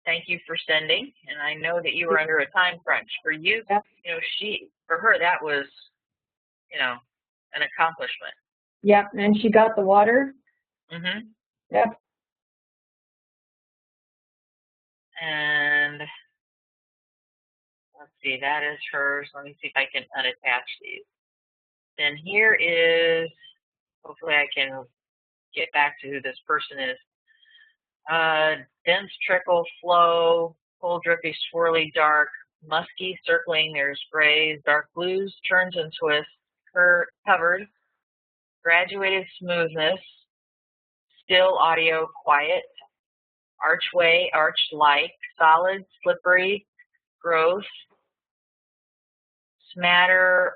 Thank you for sending. And I know that you were under a time crunch. For you, for her, that was, an accomplishment. Yep, and she got the water. Mm-hmm. Yep. And let's see, that is hers. Let me see if I can unattach these. Then here is, hopefully I can get back to who this person is. Dense trickle flow, full drippy, swirly, dark, musky, circling. There's grays, dark blues, turns and twists, covered, graduated smoothness, still audio, quiet, archway, arched light, solid, slippery, growth, smatter,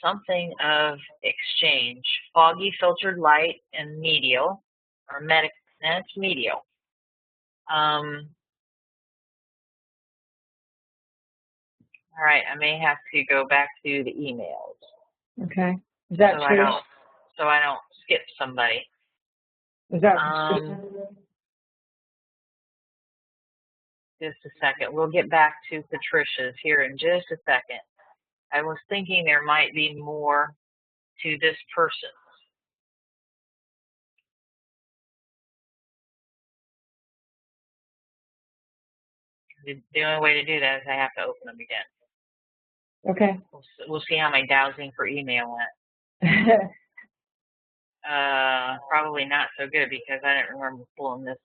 something of exchange, foggy, filtered light, and medial, or that's medial. All right, I may have to go back to the emails. Okay. Is that true? So I don't skip somebody. Is that just a second. We'll get back to Patricia's here in just a second. I was thinking there might be more to this person. The only way to do that is I have to open them again. Okay. We'll see how my dowsing for email went. Probably not so good because I didn't remember pulling this.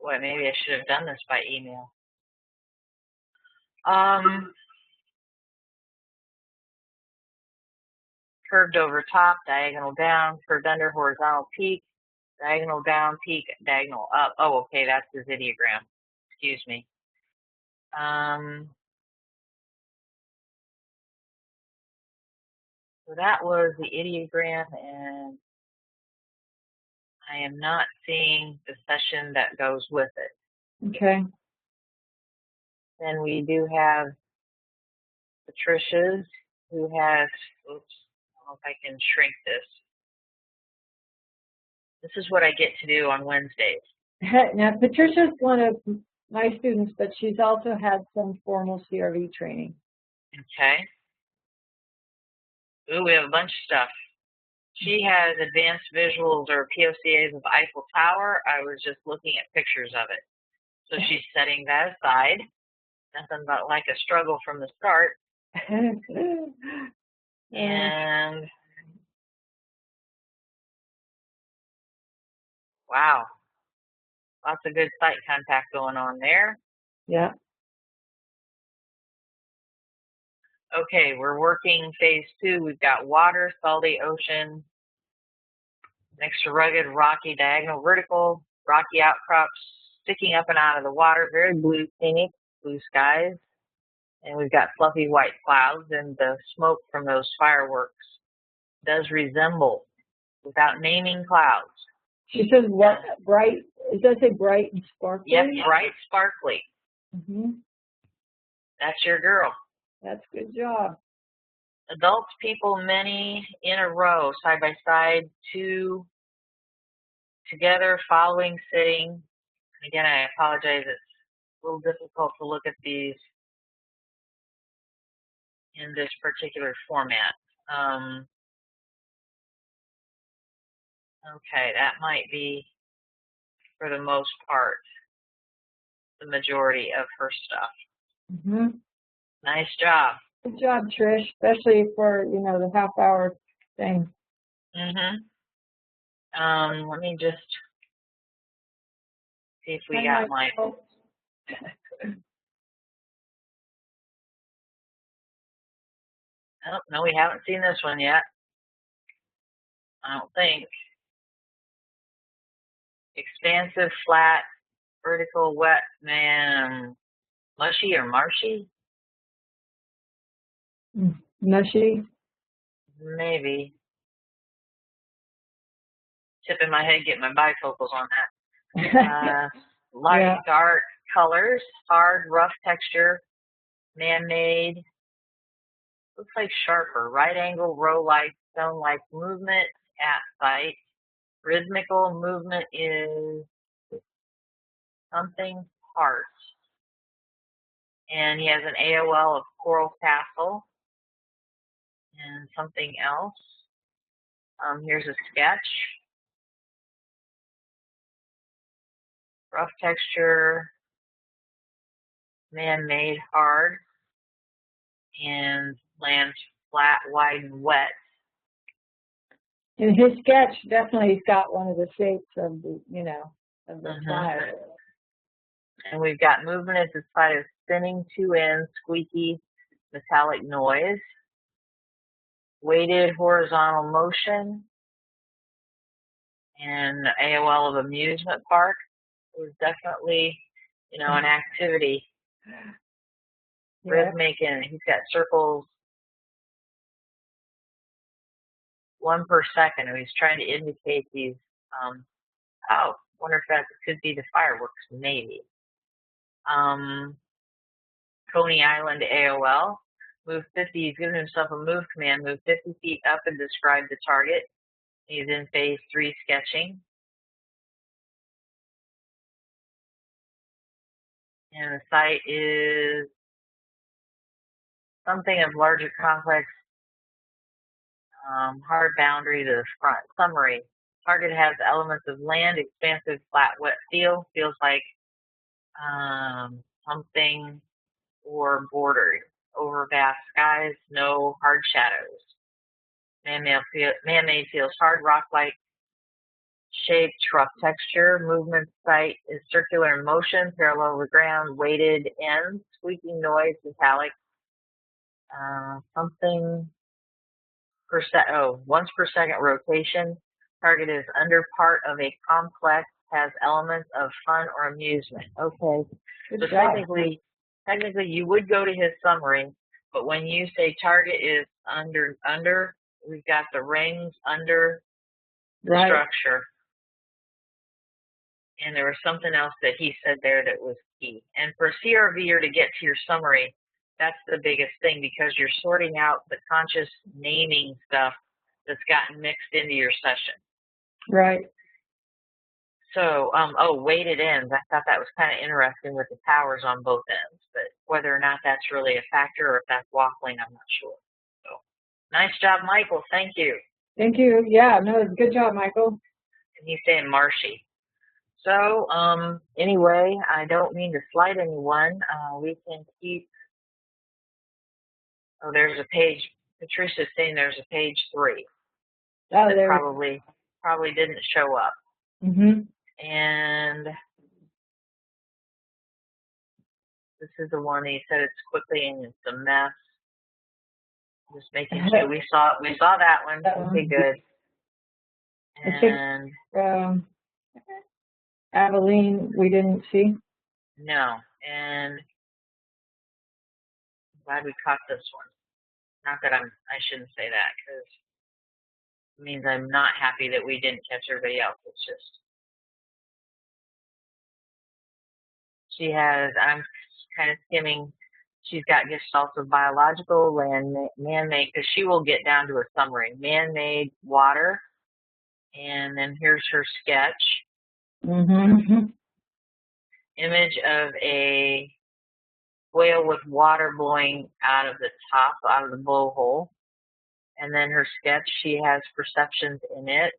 Boy, maybe I should have done this by email. Curved over top, diagonal down, curved under, horizontal peak, diagonal down, peak, diagonal up. Oh, okay, that's the ideogram. Excuse me. So that was the ideogram, and I am not seeing the session that goes with it. Okay. Then we do have Patricia's, who has, oops, I don't know if I can shrink this. This is what I get to do on Wednesdays. Now, Patricia's one of my students, but she's also had some formal CRV training. Okay. Ooh, we have a bunch of stuff. She has advanced visuals or POCAs of Eiffel Tower. I was just looking at pictures of it. So she's setting that aside. Nothing but like a struggle from the start. And wow, lots of good site contact going on there. Yeah. Okay, we're working phase 2. We've got water, salty ocean, next to rugged, rocky, diagonal, vertical, rocky outcrops sticking up and out of the water, very blue, scenic, blue skies. And we've got fluffy white clouds, and the smoke from those fireworks does resemble, without naming, clouds. She says what? Bright. It does say bright and sparkly? Yep, bright, sparkly. Mm-hmm. That's your girl. That's a good job. Adults, people, many in a row, side by side, 2 together, following, sitting. Again, I apologize. It's a little difficult to look at these in this particular format. Okay, that might be, for the most part, the majority of her stuff. Mm-hmm. Nice job. Good job, Trish, especially for, you know, the half-hour thing. Mm-hmm. Let me just see if we got my... Oh, no, we haven't seen this one yet. I don't think. Expansive, flat, vertical, wet, man, mushy or marshy? Mushy? Maybe. Tipping my head, getting my bifocals on that. Light, Yeah. dark colors, hard, rough texture, man-made. Looks like sharper, right angle, row-like, stone-like movement at site. Rhythmical movement is something part. And he has an AOL of Coral Castle and something else. Here's a sketch. Rough texture, man-made, hard, and land flat, wide, and wet. In his sketch, definitely he's got one of the shapes of the, you know, of the fire. And we've got movement at the side of spinning, 2 ends, squeaky, metallic noise. Weighted horizontal motion. And AOL of amusement park. It was definitely, you know, an activity. Yeah. Rhythmic, and he's got circles 1 per second, and he's trying to indicate these. Oh, wonder if that could be the fireworks, maybe. Coney Island AOL. Move 50. He's given himself a move command. Move 50 feet up and describe the target. He's in phase 3 sketching. And the site is something of larger complex, hard boundary to the front. Summary. Target has elements of land, expansive, flat, wet feel. Feels like something or bordered. Over vast skies, no hard shadows. Man-made feels hard, rock-like shaped, rough texture. Movement site is circular in motion, parallel to the ground, weighted ends, squeaking noise, metallic. Something per once per second rotation. Target is under part of a complex, has elements of fun or amusement. Okay. So technically you would go to his summary, but when you say target is under, we've got the rings under the structure. And there was something else that he said there that was key. And for CRVer to get to your summary, that's the biggest thing, because you're sorting out the conscious naming stuff that's gotten mixed into your session. Right. So, oh, weighted ends. I thought that was kind of interesting with the towers on both ends, but whether or not that's really a factor or if that's waffling, I'm not sure. So, nice job, Michael. Thank you. Thank you. Yeah, no, good job, Michael. And he's saying marshy. So, anyway, I don't mean to slight anyone. We can keep, oh, there's a page, Patricia's saying there's a page 3 Oh, that there. probably didn't show up. And this is the one he said it's quickly and it's a mess. Just making sure we saw that one. Okay, good. And Abilene, we didn't see. No, and I'm glad we caught this one. Not that I shouldn't say that because it means I'm not happy that we didn't catch everybody else. It's just she has. I'm kind of skimming. She's got gestalts of biological, man-made, because she will get down to a summary. Man-made, water, and then here's her sketch. Image of a whale with water blowing out of the top, out of the blowhole. And then her sketch, she has perceptions in it.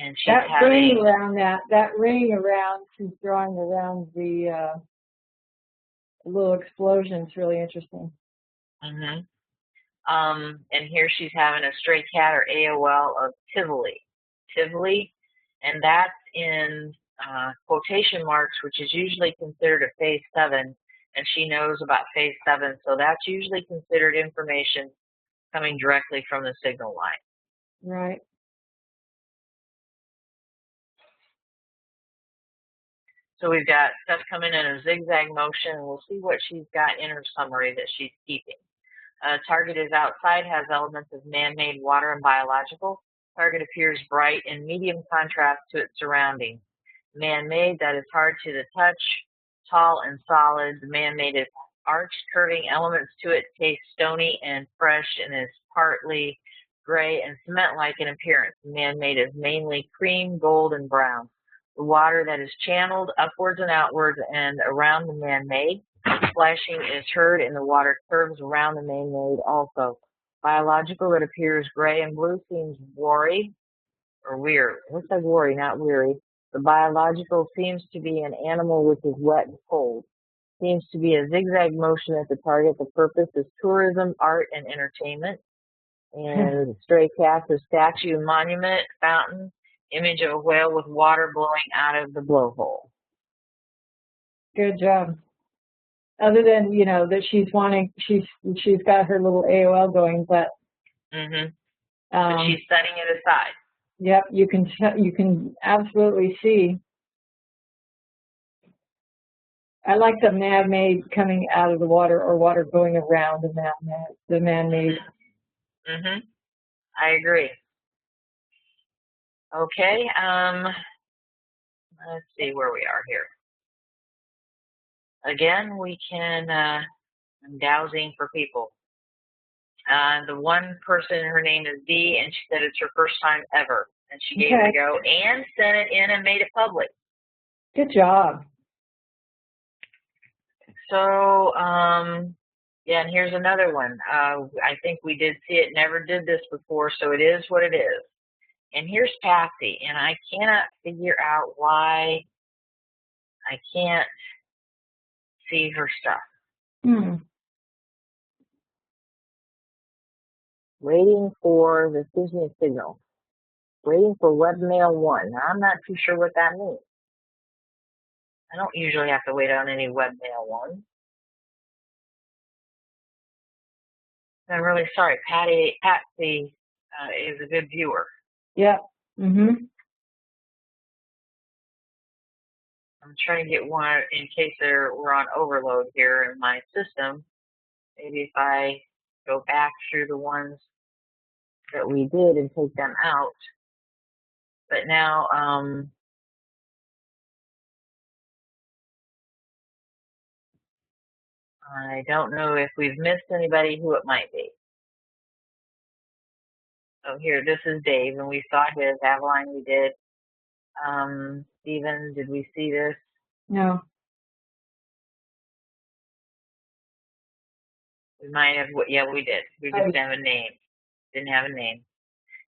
And she's that ring around that ring around, she's drawing around the little explosion. It's really interesting. And here she's having a stray cat or AOL of Tivoli, and that's in quotation marks, which is usually considered a phase 7, and she knows about phase 7, so that's usually considered information coming directly from the signal line. Right. So we've got stuff coming in a zigzag motion, and we'll see what she's got in her summary that she's keeping. Target is outside, has elements of man-made, water, and biological. Target appears bright in medium contrast to its surroundings. Man-made, that is hard to the touch, tall and solid. The man-made is arched, curving elements to it, taste stony and fresh, and is partly gray and cement-like in appearance. Man-made is mainly cream, gold, and brown. The water that is channeled upwards and outwards and around the man-made. Splashing is heard and the water curves around the man-made also. Biological that appears gray and blue seems wary or weird. Looks like worry, not weary. The biological seems to be an animal which is wet and cold. Seems to be a zigzag motion at the target. The purpose is tourism, art, and entertainment. And the stray cat's a statue, monument, fountain, image of a whale with water blowing out of the blowhole. Good job. Other than, you know, that she's got her little AOL going, but but she's setting it aside. Yep, you can absolutely see. I like the man-made coming out of the water or water going around the man-made. I agree. Okay, let's see where we are here. Again, we can, I'm dowsing for people. The one person, her name is Dee, and she said it's her first time ever. And she gave it a go and sent it in and made it public. Good job. So, yeah, and here's another one. I think we did see it, never did this before, so it is what it is. And here's Patsy, and I cannot figure out why I can't see her stuff. Waiting for, this gives me a signal. Waiting for webmail 1. Now, I'm not too sure what that means. I don't usually have to wait on any webmail 1. I'm really sorry. Patsy is a good viewer. Yeah. I'm trying to get one in case we're on overload here in my system. Maybe if I go back through the ones that we did and take them out. But now, I don't know if we've missed anybody who it might be. Oh, here, this is Dave, and we saw his. Avalon, we did. Stephen, did we see this? No. We might have, yeah, we did. We just didn't have a name. Didn't have a name.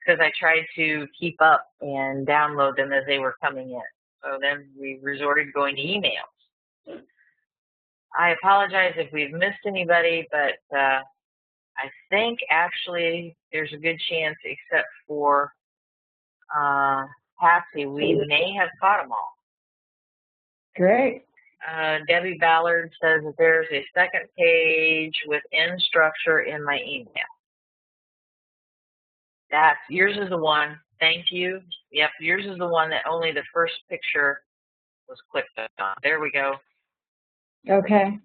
Because I tried to keep up and download them as they were coming in. So then we resorted going to emails. I apologize if we've missed anybody, but I think actually there's a good chance, except for Patsy, we may have caught them all. Great. Debbie Ballard says that there's a second page with end structure in my email. Yours is the one. Thank you. Yep, yours is the one that only the first picture was clicked on. There we go. Okay.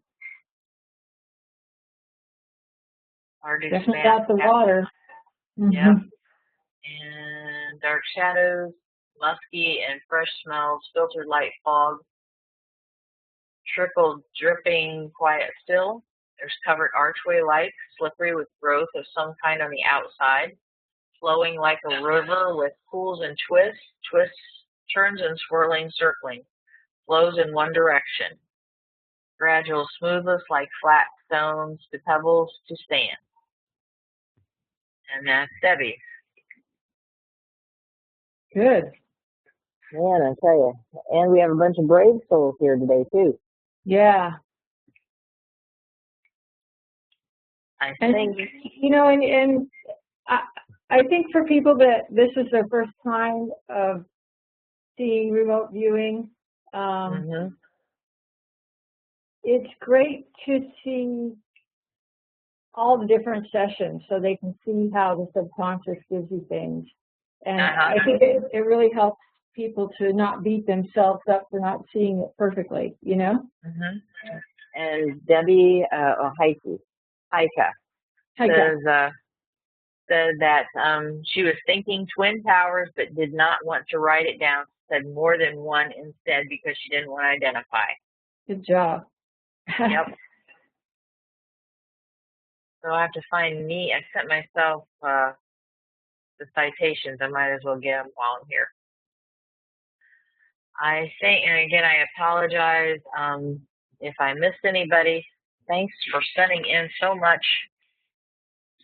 Definitely got the water. Mm-hmm. Yep. And dark shadows, musky and fresh smells, filtered light fog, trickled dripping quiet still. There's covered archway lights, slippery with growth of some kind on the outside, flowing like a river with pools and twists, turns and swirling, circling, flows in one direction. Gradual smoothness like flat stones to pebbles to sand. And that's Debbie. Good. Man, I tell you. And we have a bunch of brave souls here today, too. Yeah. I think, you know, and I think for people that this is their first time of seeing remote viewing, it's great to see all the different sessions so they can see how the subconscious gives you things. And I think it really helps people to not beat themselves up for not seeing it perfectly, you know? And Debbie Heika said that she was thinking Twin Towers but did not want to write it down, said more than one instead because she didn't want to identify. Good job. Yep. So I have to find me. I sent myself the citations. I might as well get them while I'm here. I think, and again, I apologize if I missed anybody. Thanks for sending in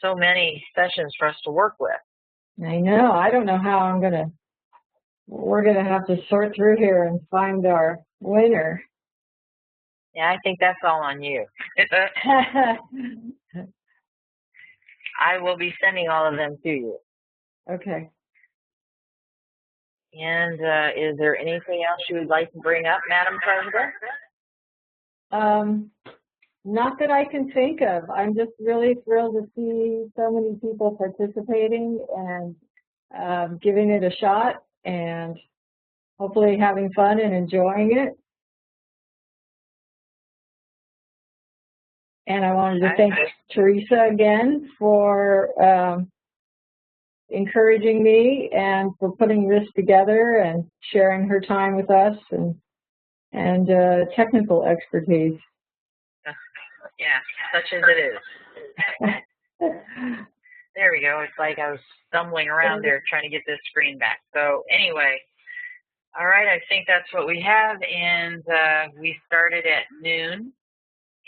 so many sessions for us to work with. I know. I don't know how we're going to have to sort through here and find our winner. Yeah, I think that's all on you. I will be sending all of them to you. Okay. And is there anything else you would like to bring up, Madam President? Not that I can think of. I'm just really thrilled to see so many people participating and giving it a shot and hopefully having fun and enjoying it. And I wanted to thank Teresa again for encouraging me and for putting this together and sharing her time with us and technical expertise. Yeah, such as it is. There we go. It's like I was stumbling around there trying to get this screen back. So anyway, all right, I think that's what we have. And we started at noon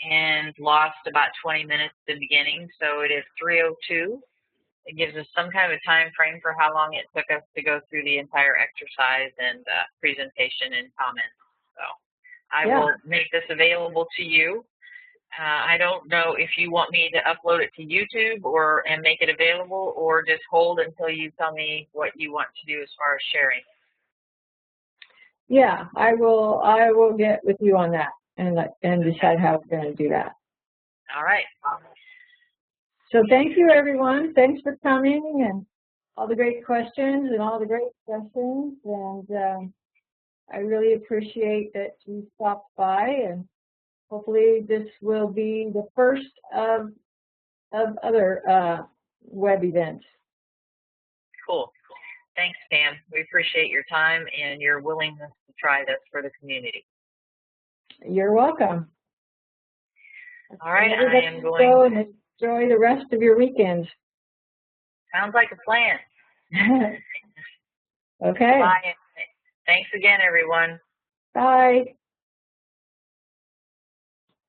and lost about 20 minutes at the beginning. So it is 3:02. It gives us some kind of a time frame for how long it took us to go through the entire exercise and presentation and comments. So I will make this available to you. I don't know if you want me to upload it to YouTube and make it available, or just hold until you tell me what you want to do as far as sharing. Yeah, I will get with you on that and decide how we're going to do that. All right. So thank you, everyone. Thanks for coming and all the great questions and all the great sessions. And I really appreciate that you stopped by, and hopefully this will be the first of other web events. Cool. Thanks, Pam. We appreciate your time and your willingness to try this for the community. You're welcome. All right, I am going to go and enjoy the rest of your weekend. Sounds like a plan. Okay. Bye. Thanks again, everyone. Bye.